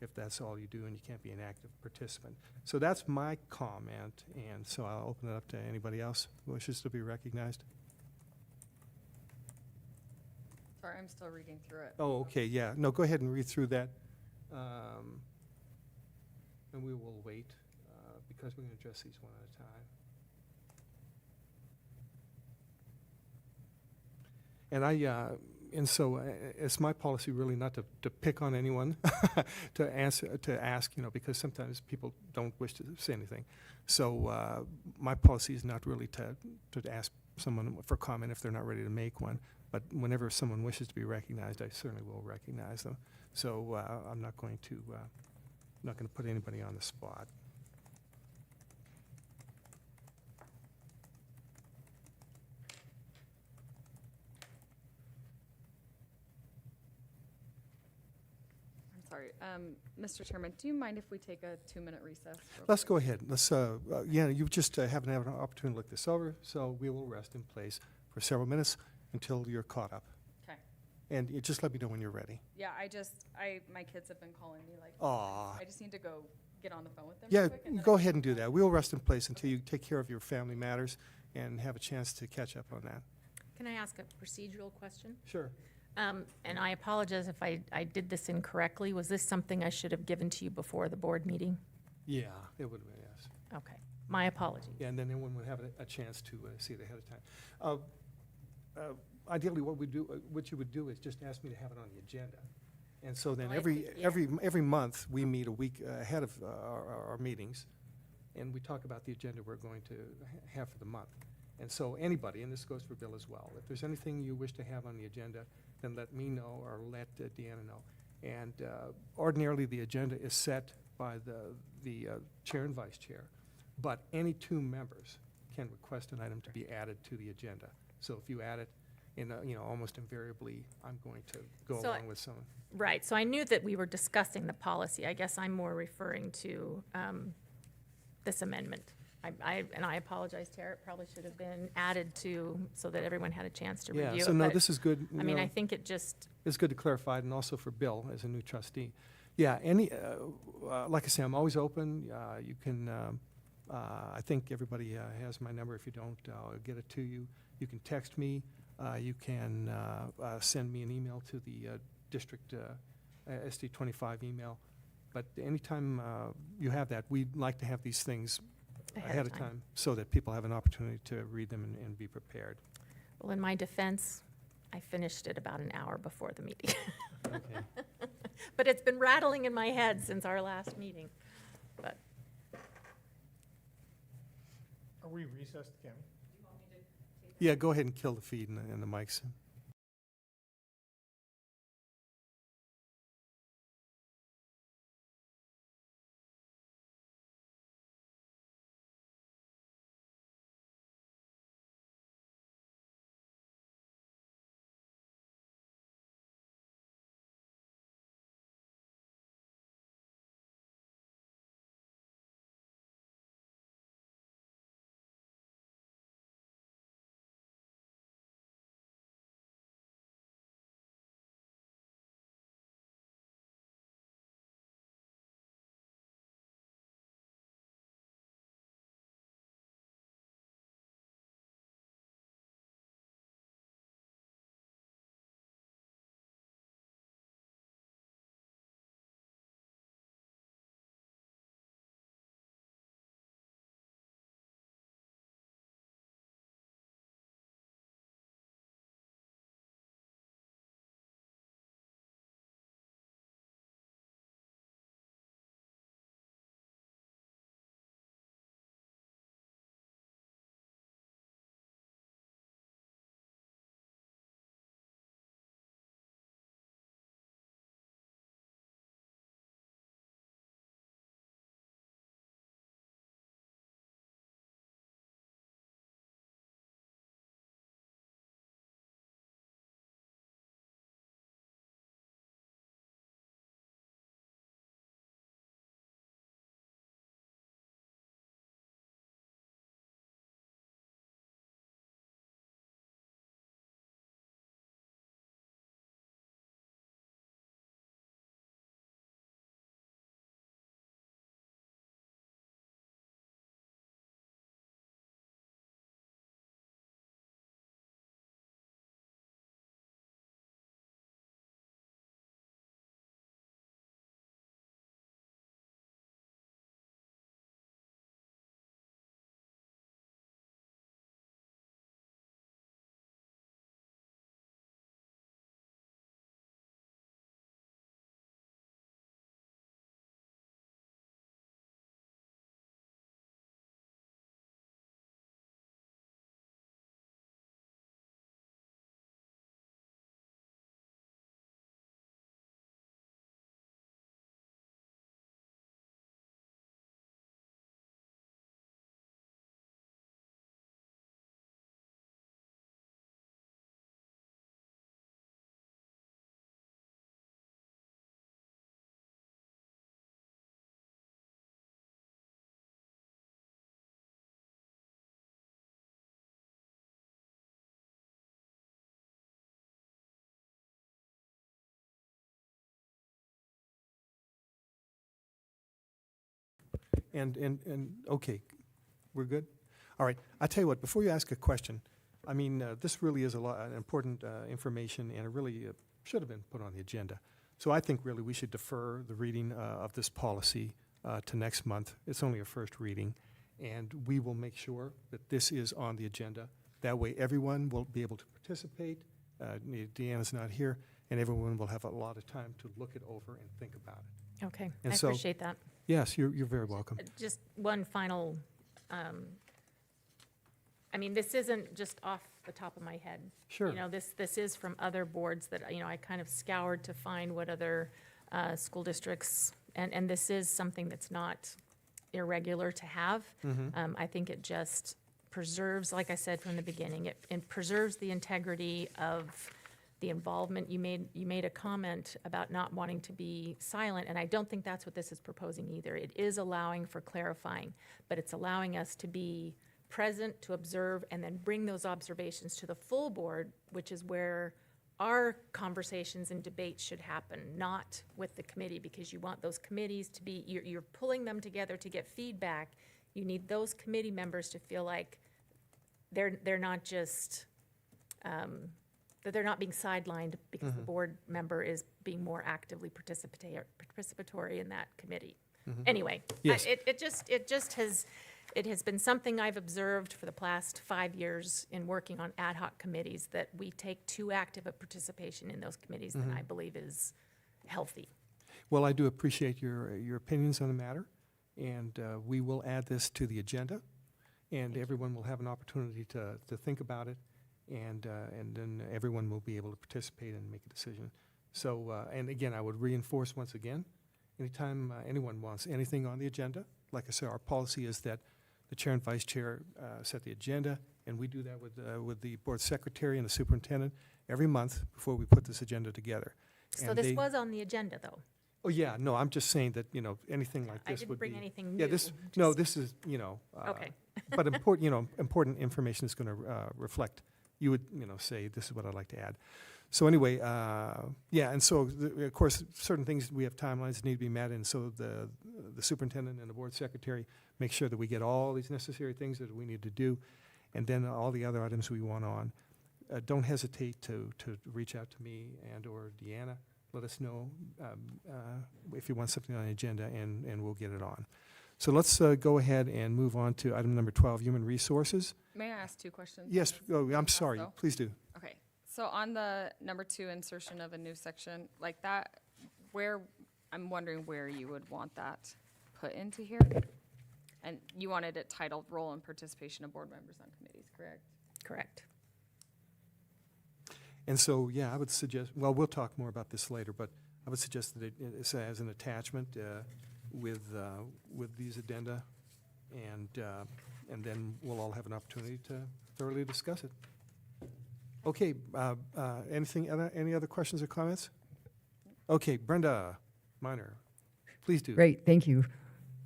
if that's all you do and you can't be an active participant. So that's my comment, and so I'll open it up to anybody else who wishes to be recognized. Sorry, I'm still reading through it. Oh, okay, yeah. No, go ahead and read through that. And we will wait because we're going to address these one at a time. And so it's my policy really not to pick on anyone, to ask, because sometimes people don't wish to say anything. So my policy is not really to ask someone for comment if they're not ready to make one. But whenever someone wishes to be recognized, I certainly will recognize them. So I'm not going to put anybody on the spot. Sorry, Mr. Chairman, do you mind if we take a 2-minute recess? Let's go ahead. Let's, you just haven't had an opportunity to look this over, so we will rest in place for several minutes until you're caught up. Okay. And you just let me know when you're ready. Yeah, my kids have been calling me like, Aw. I just need to go get on the phone with them Yeah, real quick. And then go ahead and do that. We'll rest in place until you take care of your family matters and have a chance to catch up on that. Can I ask a procedural question? Sure. And I apologize if I did this incorrectly. Was this something I should have given to you before the board meeting? Yeah, it would have been, yes. Okay, my apology. Yeah, and then everyone would have a chance to see it ahead of time. Ideally, what you would do is just ask me to have it on the agenda. And so then Oh, I see, yeah. every month, we meet a week ahead of our meetings, and we talk about the agenda we're going to have for the month. And so anybody, and this goes for Bill as well, if there's anything you wish to have on the agenda, then let me know or let Deanna know. And ordinarily, the agenda is set by the chair and vice chair, but any two members can request an item to be added to the agenda. So if you add it, almost invariably, I'm going to go So along with someone. Right, so I knew that we were discussing the policy. I guess I'm more referring to this amendment. I apologize, Tara, it probably should have been added to, so that everyone had a chance to review it. Yeah, so no, but, this is good. I mean, I think it just, It's good to clarify it, and also for Bill as a new trustee. Yeah, like I say, I'm always open. You can, I think everybody has my number. If you don't, I'll get it to you. You can text me. You can send me an email to the district SD25 email. But anytime you have that, we'd like to have these things ahead of time so that people have an opportunity to read them and be prepared. Well, in my defense, I finished it about an hour before the meeting. Okay. But it's been rattling in my head since our last meeting. But Are we recessed, Cammy? Yeah, go ahead and kill the feed and the mics. Okay, we're good? All right, I'll tell you what, before you ask a question, I mean, this really is an important information, and it really should have been put on the agenda. So I think really we should defer the reading of this policy to next month. It's only a first reading, and we will make sure that this is on the agenda. That way, everyone will be able to participate. Deanna's not here, and everyone will have a lot of time to look it over and think about it. Okay, And I so- appreciate that. Yes, you're very welcome. Just one final, I mean, this isn't just off the top of my head. Sure. You know, this is from other boards that, you know, I kind of scoured to find what other school districts, and this is something that's not irregular to have. I think it just preserves, like I said from the beginning, it preserves the integrity of the involvement. You made a comment about not wanting to be silent, and I don't think that's what this is proposing either. It is allowing for clarifying, but it's allowing us to be present, to observe, and then bring those observations to the full board, which is where our conversations and debates should happen, not with the committee, because you want those committees to be, you're pulling them together to get feedback. You need those committee members to feel like they're not just that they're not being sidelined because the board member is being more actively participatory in that committee. Anyway, Yes. it has been something I've observed for the past 5 years in working on ad hoc committees, that we take too active a participation in those committees than I believe is healthy. Well, I do appreciate your opinions on the matter, and we will add this to the agenda, and everyone will have an opportunity to think about it, and then everyone will be able to participate and make a decision. So, and again, I would reinforce once again, anytime anyone wants anything on the agenda, like I said, our policy is that the chair and vice chair set the agenda, and we do that with the board secretary and the superintendent every month before we put this agenda together. So And this they- was on the agenda, though. Oh, yeah, no, I'm just saying that, anything like I this didn't would be. bring anything Yeah, new, no, just- this is, Okay. but important information is going to reflect. You would, say, this is what I'd like to add. So anyway, yeah, and so, of course, certain things, we have timelines that need to be met, and so the superintendent and the board secretary make sure that we get all these necessary things that we need to do, and then all the other items we want on. Don't hesitate to reach out to me and/or Deanna. Let us know if you want something on the agenda, and we'll get it on. So let's go ahead and move on to item number 12, human resources. May I ask 2 questions? Yes, I'm sorry, Also? please do. Okay, so on the number 2 insertion of a new section, like that, I'm wondering where you would want that put into here? And you wanted it titled Role and Participation of Board Members on Committees, correct? Correct. And so, yeah, I would suggest, well, we'll talk more about this later, but I would suggest that it's as an attachment with these addenda, and then we'll all have an opportunity to thoroughly discuss it. Okay, any other questions or comments? Okay, Brenda Minor, please do. Great, thank you.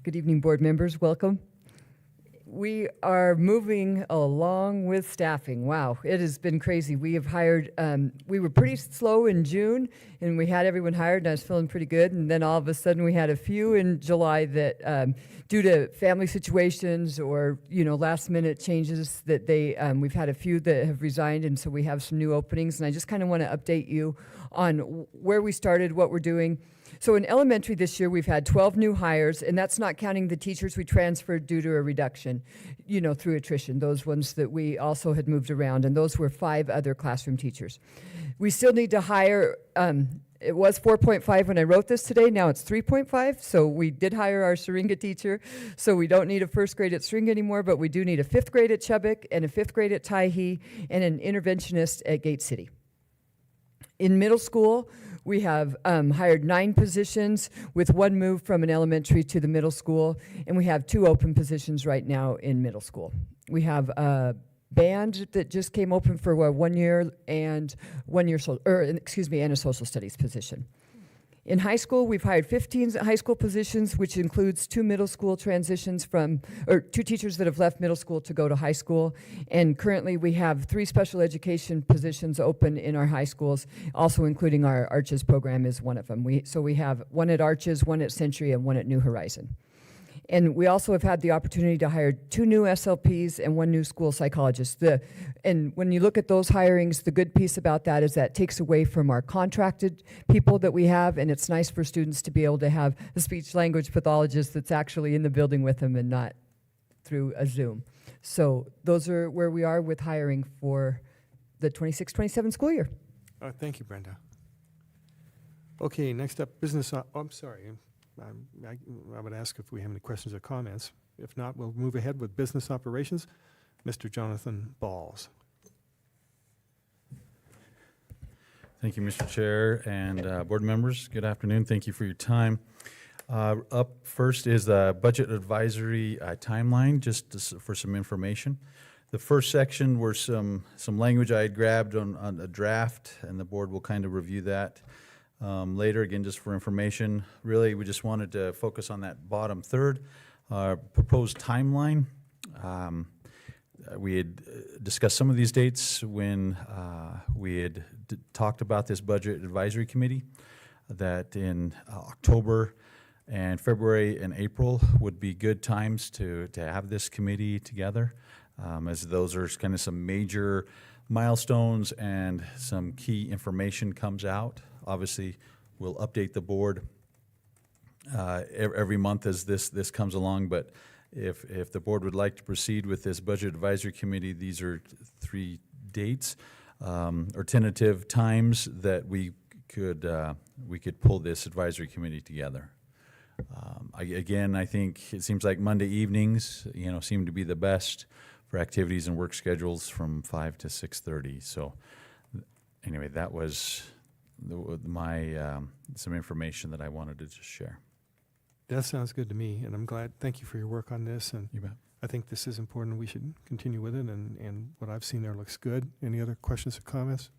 Good evening, board members, welcome. We are moving along with staffing. Wow, it has been crazy. We have hired, we were pretty slow in June, and we had everyone hired, and I was feeling pretty good. And then all of a sudden, we had a few in July that, due to family situations or, last minute changes, that we've had a few that have resigned, and so we have some new openings. And I just kind of want to update you on where we started, what we're doing. So in elementary this year, we've had 12 new hires, and that's not counting the teachers we transferred due to a reduction, through attrition, those ones that we also had moved around, and those were 5 other classroom teachers. We still need to hire, it was 4.5 when I wrote this today, now it's 3.5, so we did hire our Syringa teacher, so we don't need a first grade at Syringa anymore, but we do need a 5th grade at Chubbuck, and a 5th grade at Tyhee, and an interventionist at Gate City. In middle school, we have hired 9 positions with 1 move from an elementary to the middle school, and we have 2 open positions right now in middle school. We have a band that just came open for 1 year and and a social studies position. In high school, we've hired 15 high school positions, which includes 2 middle school transitions 2 teachers that have left middle school to go to high school. And currently, we have 3 special education positions open in our high schools, also including our Arches program is one of them. So we have 1 at Arches, 1 at Century, and 1 at New Horizon. And we also have had the opportunity to hire 2 new SLPs and 1 new school psychologist. And when you look at those hirings, the good piece about that is that takes away from our contracted people that we have, and it's nice for students to be able to have a speech language pathologist that's actually in the building with them and not through a Zoom. So those are where we are with hiring for the 26-27 school year. Thank you, Brenda. Okay, next up, I'm sorry. I would ask if we have any questions or comments. If not, we'll move ahead with business operations. Mr. Jonathan Balls. Thank you, Mr. Chair and board members. Good afternoon. Thank you for your time. Up first is the budget advisory timeline, just for some information. The first section were some language I had grabbed on a draft, and the board will kind of review that later, again, just for information. Really, we just wanted to focus on that bottom third, proposed timeline. We had discussed some of these dates when we had talked about this budget advisory committee, that in October and February and April would be good times to have this committee together, as those are kind of some major milestones and some key information comes out. Obviously, we'll update the board every month as this comes along, but if the board would like to proceed with this Budget Advisory Committee, these are 3 dates or tentative times that we could pull this advisory committee together. Again, I think it seems like Monday evenings, seem to be the best for activities and work schedules from 5 to 6:30. So anyway, that was my some information that I wanted to just share. That sounds good to me, and I'm glad. Thank you for your work on this, and You bet. I think this is important. We should continue with it, and what I've seen there looks good. Any other questions or comments?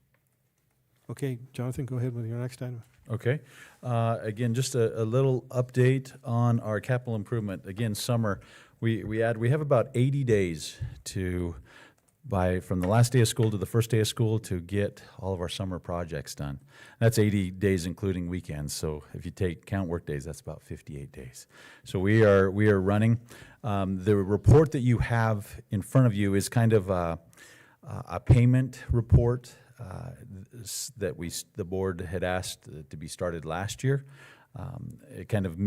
Okay, Jonathan, go ahead with your next item. Okay. Again, just a little update on our capital improvement. Again, summer, we have about 80 days from the last day of school to the first day of school to get all of our summer projects done. That's 80 days including weekends. So if you count work days, that's about 58 days. So we are running. The report that you have in front of you is kind of a payment report that the board had asked to be started last year, kind of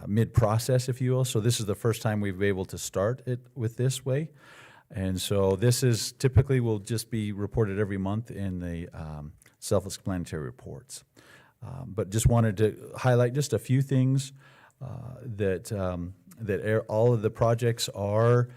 mid-process, if you will. So this is the first time we've been able to start it with this way. And so this is typically will just be reported every month in the self-explanatory reports. But just wanted to highlight just a few things that all of the projects are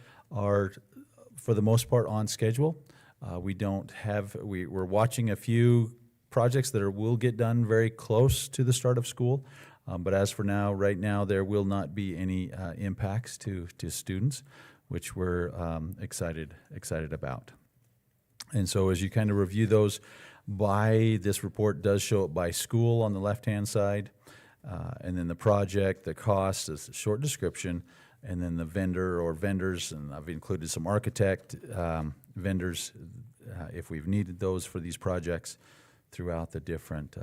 for the most part on schedule. We're watching a few projects that will get done very close to the start of school. But as for now, right now, there will not be any impacts to students, which we're excited about. And so as you kind of review those, this report does show it by school on the left-hand side, and then the project, the cost, is a short description, and then the vendor or vendors, and I've included some architect vendors if we've needed those for these projects throughout the different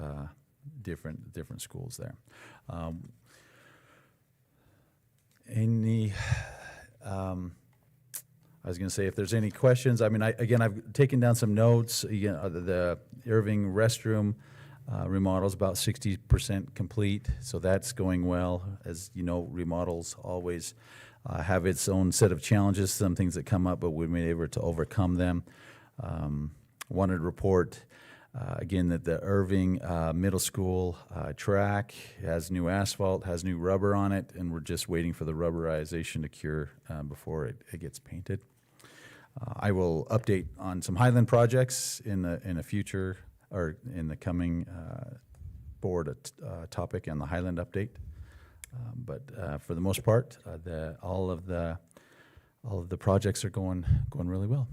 schools there. I was going to say, if there's any questions, I mean, I've taken down some notes. The Irving restroom remodel's about 60% complete, so that's going well. As you know, remodels always have its own set of challenges, some things that come up, but we've been able to overcome them. Wanted to report again that the Irving Middle School track has new asphalt, has new rubber on it, and we're just waiting for the rubberization to cure before it gets painted. I will update on some Highland projects in a future or in the coming board topic and the Highland update. But for the most part, all of the projects are going really well.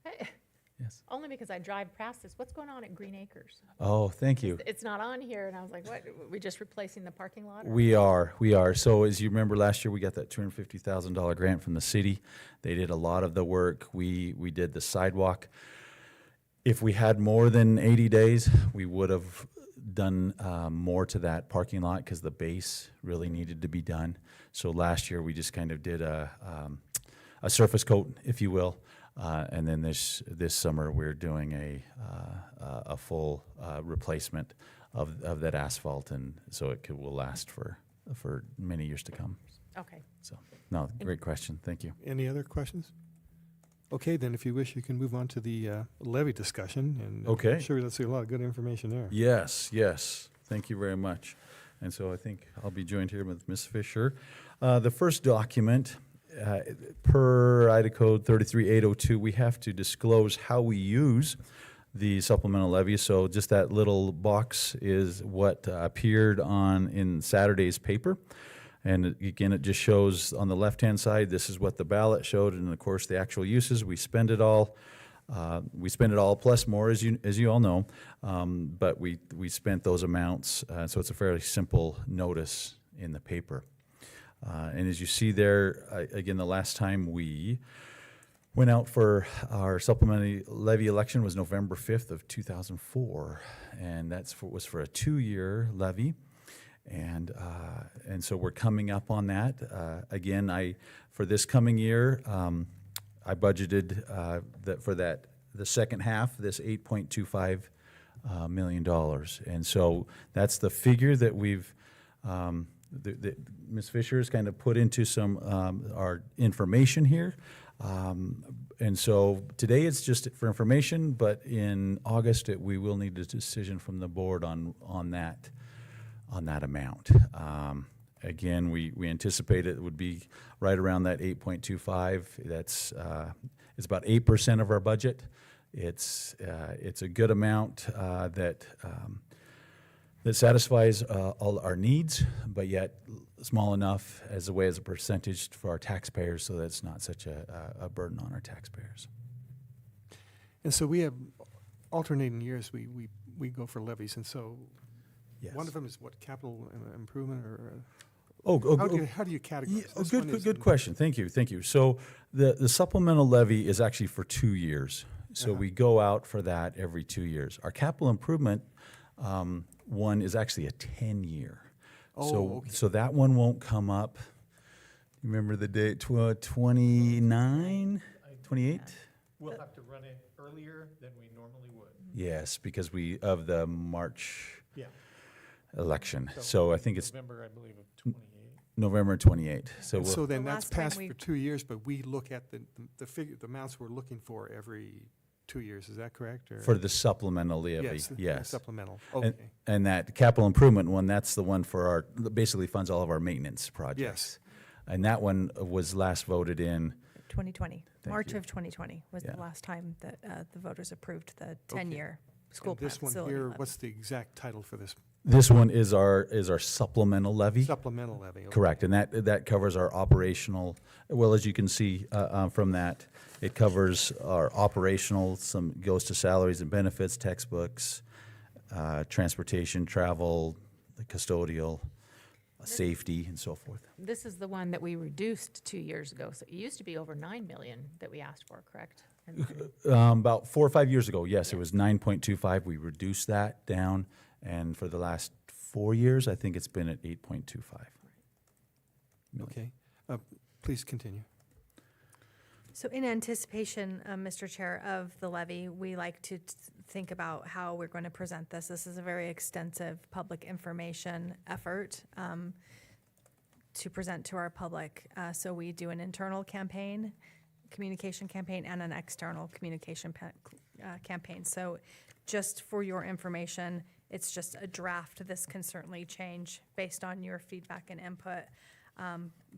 Hey, Yes. only because I drive past this. What's going on at Green Acres? Oh, thank you. It's not on here, and I was like, what? Are we just replacing the parking lot? or- We are. So as you remember, last year we got that $250,000 grant from the city. They did a lot of the work. We did the sidewalk. If we had more than 80 days, we would have done more to that parking lot because the base really needed to be done. So last year we just kind of did a surface coat, if you will. And then this summer, we're doing a full replacement of that asphalt, and so will last for many years to come. Okay. So, no, great question. Thank you. Any other questions? Okay, then if you wish, you can move on to the levy discussion, and Okay. I'm sure that's a lot of good information there. Yes. Thank you very much. And so I think I'll be joined here with Ms. Fisher. The first document, per Ida Code 33802, we have to disclose how we use the supplemental levy. So just that little box is what appeared in Saturday's paper. And again, it just shows on the left-hand side, this is what the ballot showed, and of course, the actual uses. We spend it all. Plus more, as you all know. But we spent those amounts, so it's a fairly simple notice in the paper. And as you see there, again, the last time we went out for our supplementary levy election was November 5th of 2004, and was for a 2-year levy. And so we're coming up on that. Again, for this coming year, I budgeted the second half, this $8.25 million. And so that's the figure that Ms. Fisher has kind of put into some our information here. And so today it's just for information, but in August we will need a decision from the board on that amount. Again, we anticipate it would be right around that 8.25. That's it's about 8% of our budget. It's a good amount that satisfies all our needs, but yet small enough as a percentage for our taxpayers, so that it's not such a burden on our taxpayers. And so we have alternating years, we go for levies, and so Yes. one of them is what, capital improvement, or? How do you categorize? This one is Good in- question. Thank you. So the supplemental levy is actually for 2 years. So we go out for that every 2 years. Our capital improvement one is actually a 10-year. So that one won't come up. Remember the date, 29, 28? We'll have to run it earlier than we normally would. Yes, because of the March Yeah. election. So I think it's November, I believe, of 28. November 28. So And we'll, so then The that's last time passed we- for 2 years, but we look at the amounts we're looking for every 2 years, is that correct? Or? for the supplemental levy, Yes. yes. Supplemental, And- okay. And that capital improvement one, that's the one for basically funds all of our maintenance projects. Yes. And that one was last voted in, 2020, Thank March you. of 2020 was Yeah. the last time that the voters approved the 10-year school And plan this one facility here, levy. what's the exact title for this? this one is our supplemental levy. Supplemental levy. okay. Correct, and that covers our operational, well, as you can see from that, it covers our operational, some goes to salaries and benefits, textbooks, transportation, travel, custodial, safety, and so forth. This is the one that we reduced 2 years ago. So it used to be over 9 million that we asked for, correct? About 4 or 5 years ago, yes, it was 9.25. We reduced that down, and for the last 4 years, I think it's been at 8.25. Okay. Please continue. So in anticipation, Mr. Chair, of the levy, we like to think about how we're going to present this. This is a very extensive public information effort to present to our public. So we do an internal campaign, communication campaign, and an external communication campaign. So just for your information, it's just a draft. This can certainly change based on your feedback and input.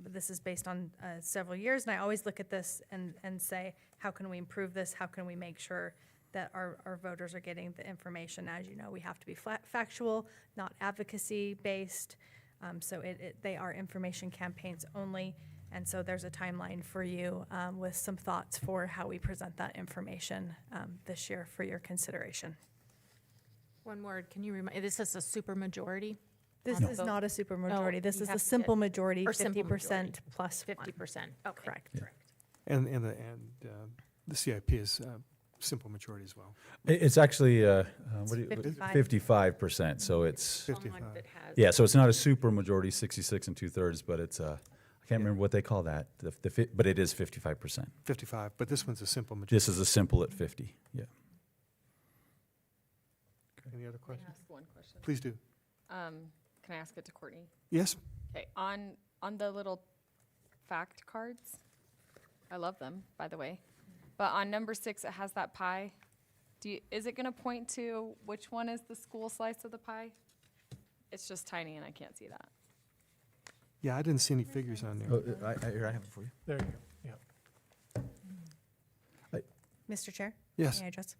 This is based on several years, and I always look at this and say, how can we improve this? How can we make sure that our voters are getting the information? As you know, we have to be factual, not advocacy-based. So they are information campaigns only, and so there's a timeline for you with some thoughts for how we present that information this year for your consideration. One word, can you remind, this is a supermajority? This is not a supermajority. This you is have a to simple get- majority, or simple 50% plus 50%. Okay. Correct. And the CIP is simple majority as well. It's actually, what do you- 55. 55%, so it's, Someone 55. that has- yeah, so it's not a super majority, 66 2/3, but it's, I can't remember what they call that, but it is 55%. 55, but this one's a simple majority. This is a simple at 50, yeah. Any other Can I questions? ask one question? Please do. Can I ask it to Courtney? Yes? Okay, on the little fact cards, I love them, by the way. But on number 6, it has that pie. Is it gonna point to which one is the school slice of the pie? It's just tiny and I can't see that. Yeah, I didn't see any figures on there. Here, I have it for you. There you go, yeah. Mr. Chair? Yes. May I address?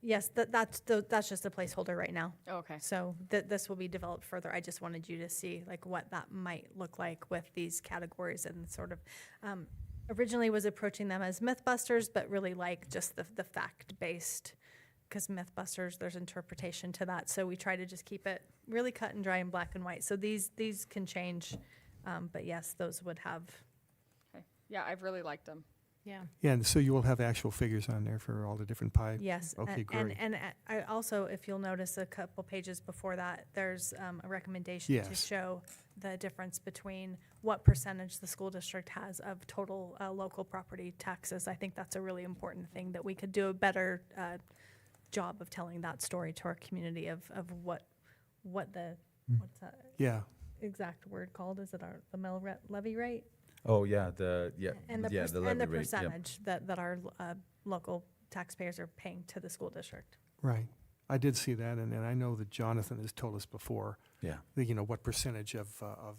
Yes, that's just a placeholder right now. Okay. So this will be developed further. I just wanted you to see like what that might look like with these categories and sort of, originally was approaching them as Mythbusters, but really like just the fact-based, because Mythbusters, there's interpretation to that. So we try to just keep it really cut and dry and black and white. So these can change, but yes, those would have, Okay. Yeah, I've really liked them. Yeah. Yeah, and so you will have actual figures on there for all the different pie? Yes. Okay, great. And I also, if you'll notice a couple pages before that, there's a recommendation to Yes. show the difference between what percentage the school district has of total local property taxes. I think that's a really important thing, that we could do a better job of telling that story to our community of what the, what's that Yeah, exact word called? Is it the mill levy rate? Oh, yeah, the And the levy and the rate, yep. percentage that our local taxpayers are paying to the school district. right. I did see that, and I know that Jonathan has told us before, Yeah. you know, what percentage of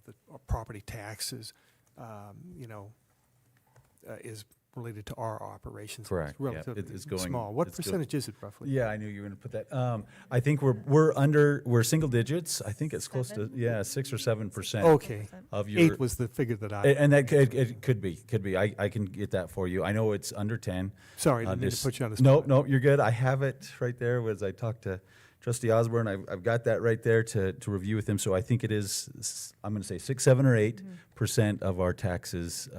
the property taxes, is related to our operations. Correct, It's yeah. relatively It's going- small. What it's go- percentage is it roughly? Yeah, I knew you were going to put that. I think we're single digits. I think it's close to, 6 or 7%. Okay. Of your. 8 was the figure that And that it could be. I can get that for you. I know it's under 10. Sorry, didn't mean to Just- put you on the No, spot. no, you're good. I have it right there. As I talked to Trustee Osborne, I've got that right there to review with him. So I think it is, I'm going to say 6, 7, or 8% of our taxes,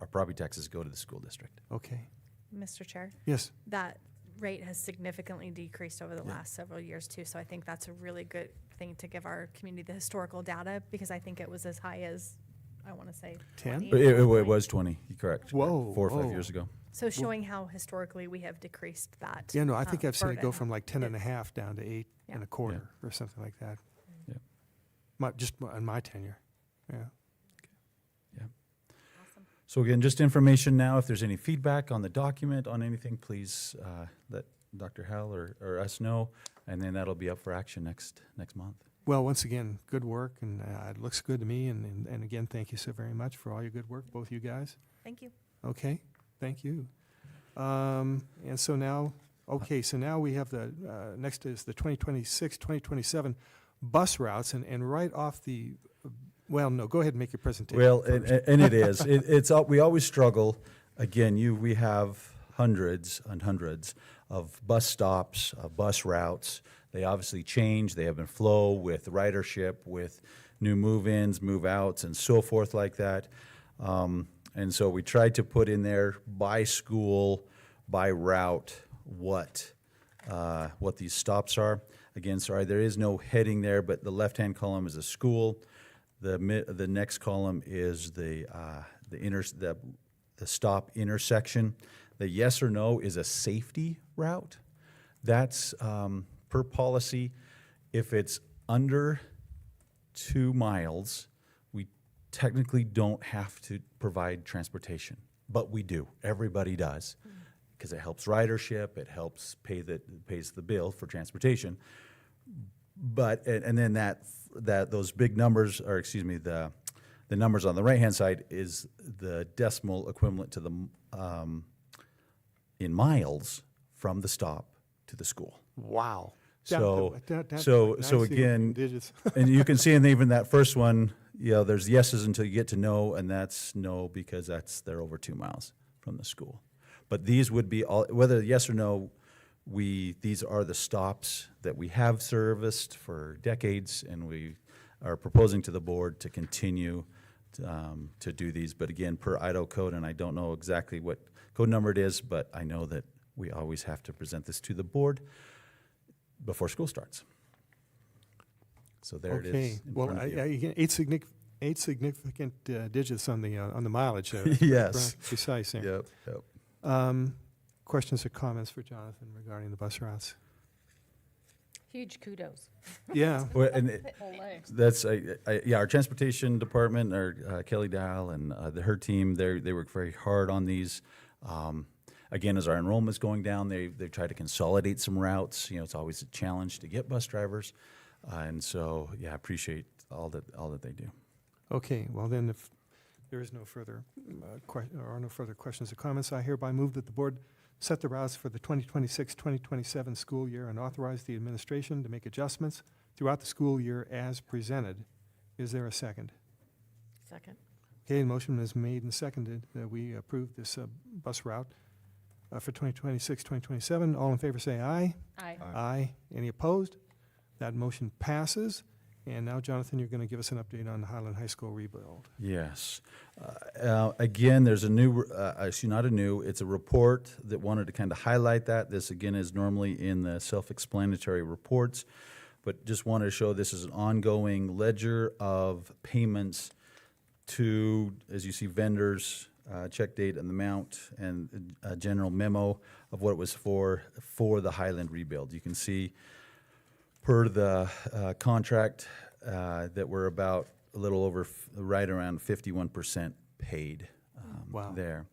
our property taxes go to the school district. Okay. Mr. Chair? Yes. That rate has significantly decreased over the last several years too, so I think that's a really good thing to give our community the historical data, because I think it was as high as, I want to say 10? 20 It at one point. was 20, you're correct. Whoa, 4 or 5 whoa. years ago. So showing how historically we have decreased that. Yeah, no, I think I've seen it go burden. from like 10 and a half down to 8 and a quarter or something like that. Yeah. Just on my tenure, yeah. So again, just information now. If there's any feedback on the document, on anything, please let Dr. Howell or us know, and then that'll be up for action next month. Well, once again, good work, and it looks good to me, and again, thank you so very much for all your good work, both you guys. Thank you. Okay, thank you. And so now, so now we have the, next is the 2026, 2027 bus routes, and right off the, well, no, go ahead and make your presentation. Well, first. and it is. We always struggle. Again, we have hundreds and hundreds of bus stops, bus routes. They obviously change. They have been flow with ridership, with new move-ins, move-outs, and so forth like that. And so we tried to put in there by school, by route, what these stops are. Again, sorry, there is no heading there, but the left-hand column is a school. The next column is the stop intersection. The yes or no is a safety route. That's per policy. If it's under 2 miles, we technically don't have to provide transportation, but we do. Everybody does, because it helps ridership. It helps pays the bill for transportation. But and then those big numbers, or excuse me, the numbers on the right-hand side is the decimal equivalent to the in miles from the stop to the school. Wow. So Down to so like so 90 again, digits. and you can see in even that first one, there's yeses until you get to no, and that's no because they're over 2 miles from the school. But these would be all, whether yes or no. These are the stops that we have serviced for decades, and we are proposing to the board to continue to do these. But again, per Idaho code, and I don't know exactly what code number it is, but I know that we always have to present this to the board before school starts. So there it is. Okay, in well, front of you. again, eight significant digits on the mileage. Yes. Precise there. Yep. Questions or comments for Jonathan regarding the bus routes? Huge kudos. Yeah. Well, and that's our transportation department, or Kelly Dow and her team. They work very hard on these. Again, as our enrollment's going down, they try to consolidate some routes. It's always a challenge to get bus drivers, and so I appreciate all that they do. Okay. Well, then, if there is no further no further questions or comments, I hereby move that the board set the routes for the 2026-2027 school year and authorize the administration to make adjustments throughout the school year as presented. Is there a second? Second. Okay, motion is made and seconded that we approve this bus route for 2026-2027. All in favor say aye. Aye. Aye. Any opposed? That motion passes. And now, Jonathan, you're going to give us an update on the Highland High School rebuild. Yes. Again, there's a new, actually not a new, it's a report that wanted to kind of highlight that. This, again, is normally in the self-explanatory reports, but just wanted to show this is an ongoing ledger of payments to, as you see, vendors, check date and the amount, and a general memo of what it was for the Highland rebuild. You can see per the contract that we're about a little over, right around 51% paid Wow. there.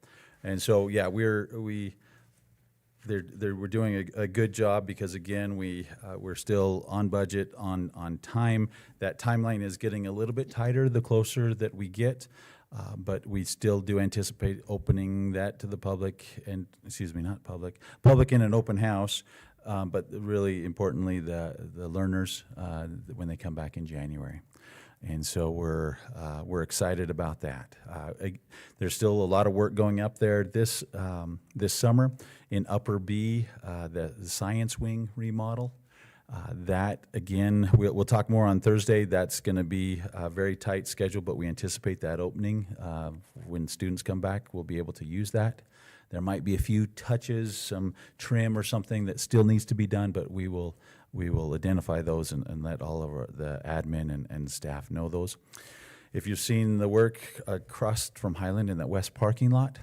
And so, yeah, we're doing a good job because, again, we're still on budget, on time. That timeline is getting a little bit tighter the closer that we get, but we still do anticipate opening that to the public, and, excuse me, not public, public in an open house, but really importantly, the learners when they come back in January. And so we're excited about that. There's still a lot of work going up there this summer in Upper B, the science wing remodel. That, again, we'll talk more on Thursday. That's going to be a very tight schedule, but we anticipate that opening. When students come back, we'll be able to use that. There might be a few touches, some trim or something that still needs to be done, but we will identify those and let all of the admin and staff know those. If you've seen the work across from Highland in that west parking lot,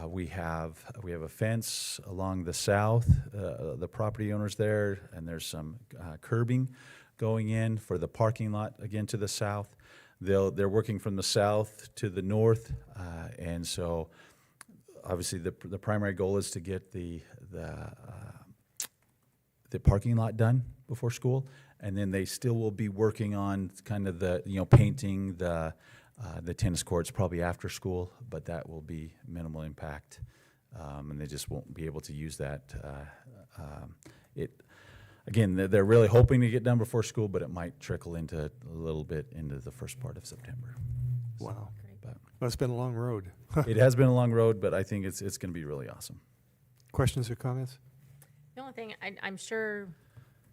we have a fence along the south, the property owners there, and there's some curbing going in for the parking lot again to the south. They're working from the south to the north, and so obviously the primary goal is to get the parking lot done before school, and then they still will be working on kind of the painting the tennis courts probably after school, but that will be minimal impact, and they just won't be able to use that. Again, they're really hoping to get done before school, but it might trickle into a little bit into the first part of September. Wow. But Well, it's been a long road. it has been a long road, but I think it's going to be really awesome. Questions or comments? The only thing, I'm sure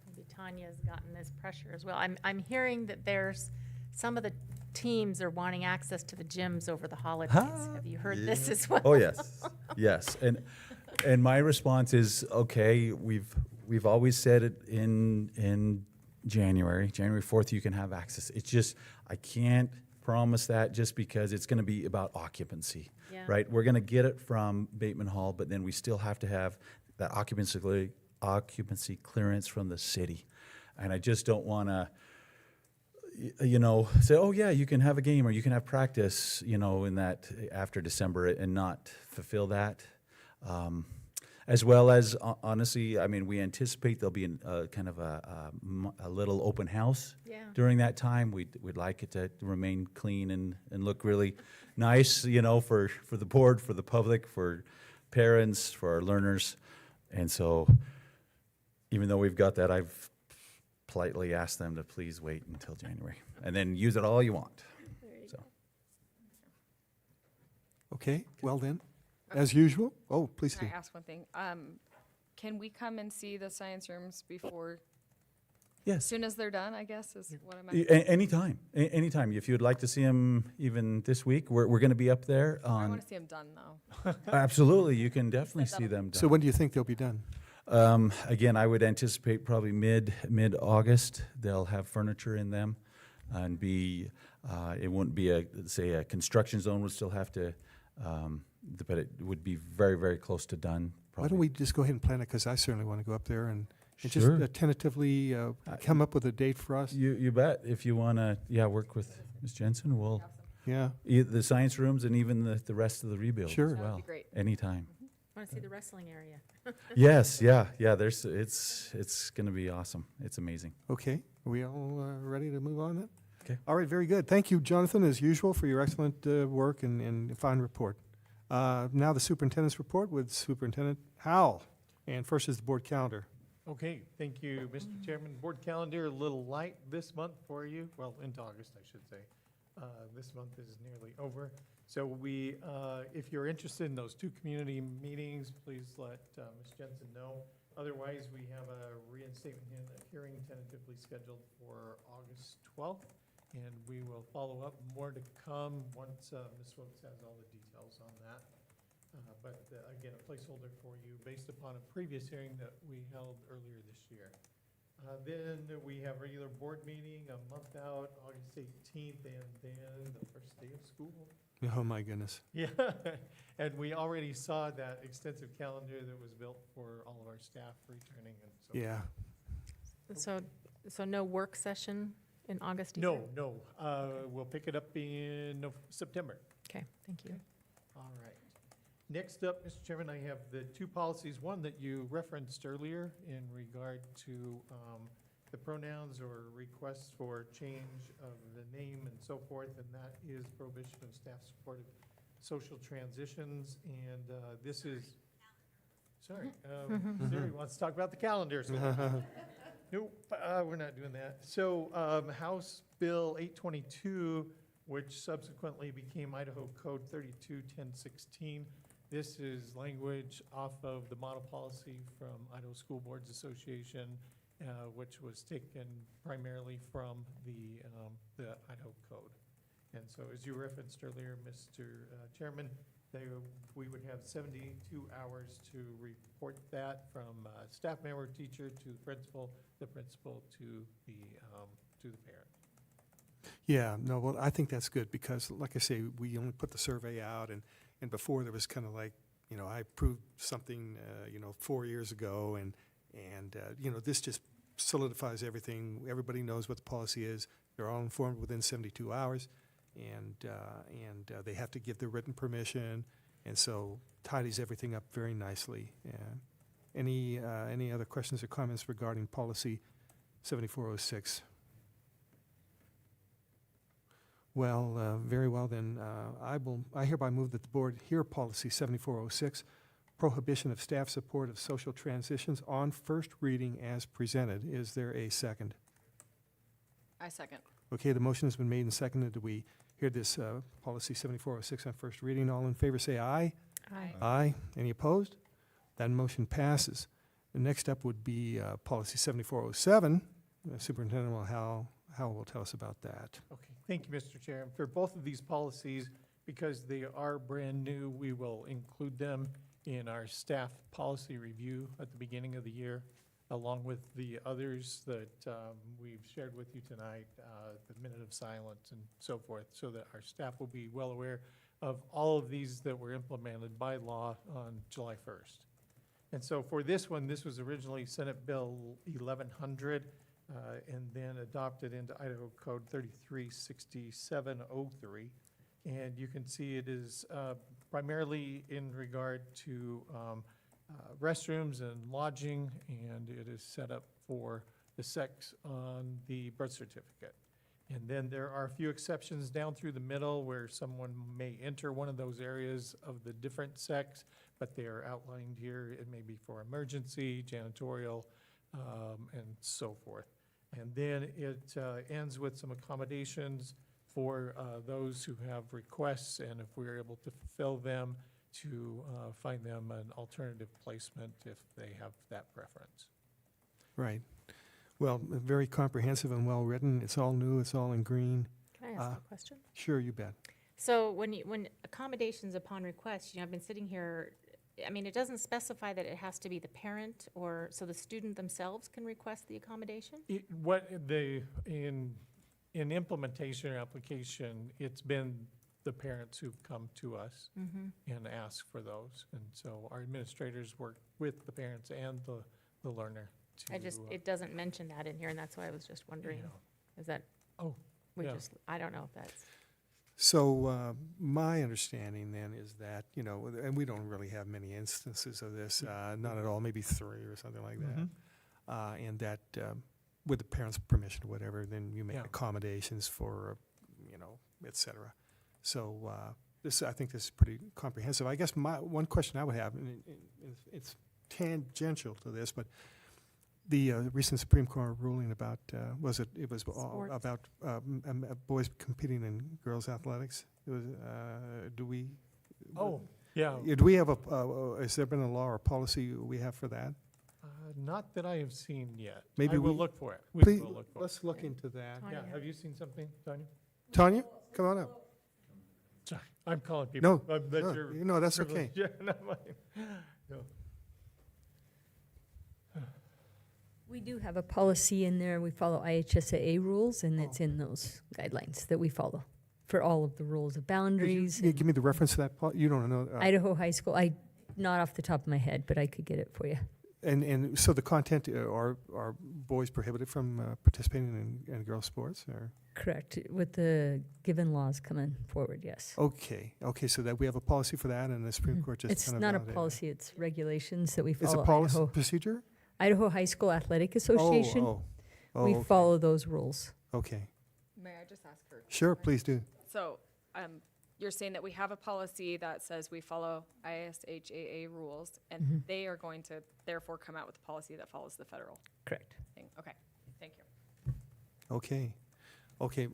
maybe Tanya's gotten this pressure as well. I'm hearing that there's, some of the teams are wanting access to the gyms over the holidays. Have you heard this as well? Oh, yes, yes. And my response is, okay, we've always said it in January 4th, you can have access. It's just, I can't promise that just because it's going to be about occupancy, right? We're going to get it from Bateman Hall, but then we still have to have that occupancy clearance from the city. And I just don't want to, say, oh yeah, you can have a game or you can have practice, in that after December and not fulfill that. As well as, honestly, I mean, we anticipate there'll be kind of a little open house during that time. We'd like it to remain clean and look really nice, for the board, for the public, for parents, for our learners. And so, even though we've got that, I've politely asked them to please wait until January and then use it all you want. Okay, well then, as usual. Oh, please do. Can I ask one thing? Can we come and see the science rooms before? Yes. As soon as they're done, I guess, is what I'm asking. Anytime. Anytime. If you'd like to see them even this week, we're going to be up there I on. want to see them done, though. Absolutely, you can definitely see them done. So when do you think they'll be done? Again, I would anticipate probably mid-August, they'll have furniture in them and it wouldn't be a construction zone, would still have to, but it would be very, very close to done. Why don't we just go ahead and plan it, because I certainly want to go up there and just Sure. tentatively come up with a date for us. You bet. If you want to, work with Ms. Jensen, we'll, Yeah, the science rooms and even the rest of the rebuild Sure. as That would well. be great. Anytime. Want to see the wrestling area. Yes, yeah. It's going to be awesome. It's amazing. okay. Are we all ready to move on then? Okay. All right, very good. Thank you, Jonathan, as usual, for your excellent work and fine report. Now the superintendent's report with Superintendent Howell. And first is the board calendar. Okay, thank you, Mr. Chairman. Board calendar, a little light this month for you, well, into August, I should say. This month is nearly over. So if you're interested in those two community meetings, please let Ms. Jensen know. Otherwise, we have a reinstatement hearing tentatively scheduled for August 12th, and we will follow up. More to come once Ms. Wilkes has all the details on that. But again, a placeholder for you based upon a previous hearing that we held earlier this year. Then we have regular board meeting a month out, August 18th, and then the first day of school. Oh, my goodness. Yeah, and we already saw that extensive calendar that was built for all of our staff returning and so. Yeah. So no work session in August either? No, we'll pick it up in September. Okay, thank you. All right. Next up, Mr. Chairman, I have the two policies, one that you referenced earlier in regard to the pronouns or requests for change of the name and so forth, and that is prohibition of staff-supported social transitions, and this is, sorry, Siri wants to talk about the calendar, so nope, we're not doing that. So House Bill 822, which subsequently became Idaho Code 321016, this is language off of the model policy from Idaho School Boards Association, which was taken primarily from the Idaho Code. And so as you referenced earlier, Mr. Chairman, we would have 72 hours to report that from staff member, teacher to the principal to the parent. Yeah, no, well, I think that's good because, like I say, we only put the survey out, and before there was kind of like, you know, I approved something, 4 years ago, and this just solidifies everything. Everybody knows what the policy is. They're all informed within 72 hours, and they have to give their written permission, and so tidies everything up very nicely. Any other questions or comments regarding policy 7406? Well, very well then. I hereby move that the board hear policy 7406, prohibition of staff support of social transitions, on first reading as presented. Is there a second? I second. Okay, the motion has been made and seconded. Do we hear this policy 7406 on first reading? All in favor say aye. Aye. Aye. Any opposed? That motion passes. The next up would be policy 7407. Superintendent Howell will tell us about that. Okay, thank you, Mr. Chair. For both of these policies, because they are brand new, we will include them in our staff policy review at the beginning of the year, along with the others that we've shared with you tonight, the minute of silence and so forth, so that our staff will be well aware of all of these that were implemented by law on July 1st. And so for this one, this was originally Senate Bill 1100, and then adopted into Idaho Code 336703. And you can see it is primarily in regard to restrooms and lodging, and it is set up for the sex on the birth certificate. And then there are a few exceptions down through the middle where someone may enter one of those areas of the different sex, but they are outlined here. It may be for emergency, janitorial, and so forth. And then it ends with some accommodations for those who have requests, and if we're able to fulfill them, to find them an alternative placement if they have that preference. Right. Well, very comprehensive and well-written. It's all new. It's all in green. Can I ask a question? Sure, you bet. So when accommodations upon request, I've been sitting here, I mean, it doesn't specify that it has to be the parent, or so the student themselves can request the accommodation? In implementation or application, it's been the parents who've come to us and asked for those. And so our administrators work with the parents and the learner to. It doesn't mention that in here, and that's why I was just wondering, is that, I don't know if that's. So my understanding then is that, and we don't really have many instances of this, not at all, maybe 3 or something like that. And that with the parents' permission or whatever, then you make accommodations for, et cetera. So I think this is pretty comprehensive. I guess one question I would have, and it's tangential to this, but the recent Supreme Court ruling about, about boys competing in girls' athletics. It was, do we have has there been a law or policy we have for that? Not that I have seen yet. Maybe I will we- look for it. We Please, will look for it. let's look into that. Yeah, Tanya. have you seen something, Tanya? Tanya, come on up. Sorry, I'm calling people. No, That's no, your you know, that's privilege. okay. Yeah, not mine. No. We do have a policy in there. We follow IHSAA rules, and it's in those guidelines that we follow for all of the rules of boundaries. Could you give me the reference to that, you don't know? Idaho High School, not off the top of my head, but I could get it for you. And so the content, are boys prohibited from participating in girls' sports, or? Correct, with the given laws coming forward, yes. Okay, so that we have a policy for that, and the Supreme Court just It's kind of not a validated it. policy, it's regulations that we It's follow. a policy Idaho- procedure? Idaho High School Athletic Association. We okay. follow those rules. Okay, May I just ask for? sure, please do. So, you're saying that we have a policy that says we follow ISHAA rules, and they are going to therefore come out with a policy that follows the federal Correct. thing? Okay, thank you. Okay,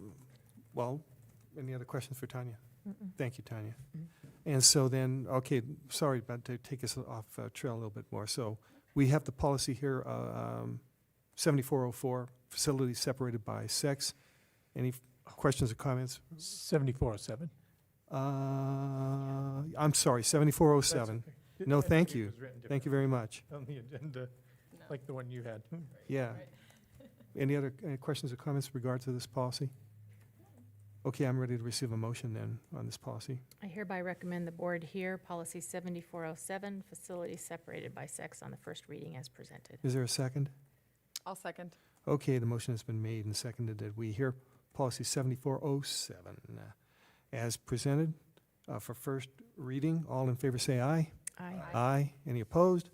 well, any other questions for Tanya? Thank you, Tanya. And so then, okay, sorry, but to take us off trail a little bit more. So we have the policy here, 7404, facilities separated by sex. Any questions or comments? 7407. I'm sorry, 7407. That's No, okay. thank It you. was written Thank you very much. On the agenda, like the one you had. Yeah. Any other questions or comments with regard to this policy? Okay, I'm ready to receive a motion then on this policy. I hereby recommend the board hear policy 7407, facilities separated by sex, on the first reading as presented. Is there a second? I'll second. Okay, the motion has been made and seconded that we hear policy 7407 as presented for first reading. All in favor say aye. Aye. Aye. Any opposed?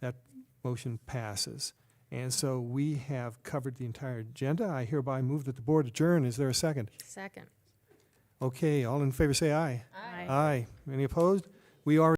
That motion passes. And so we have covered the entire agenda. I hereby move that the board adjourn. Is there a second? Second. Okay, all in favor say aye. Aye. Aye. Any opposed? We are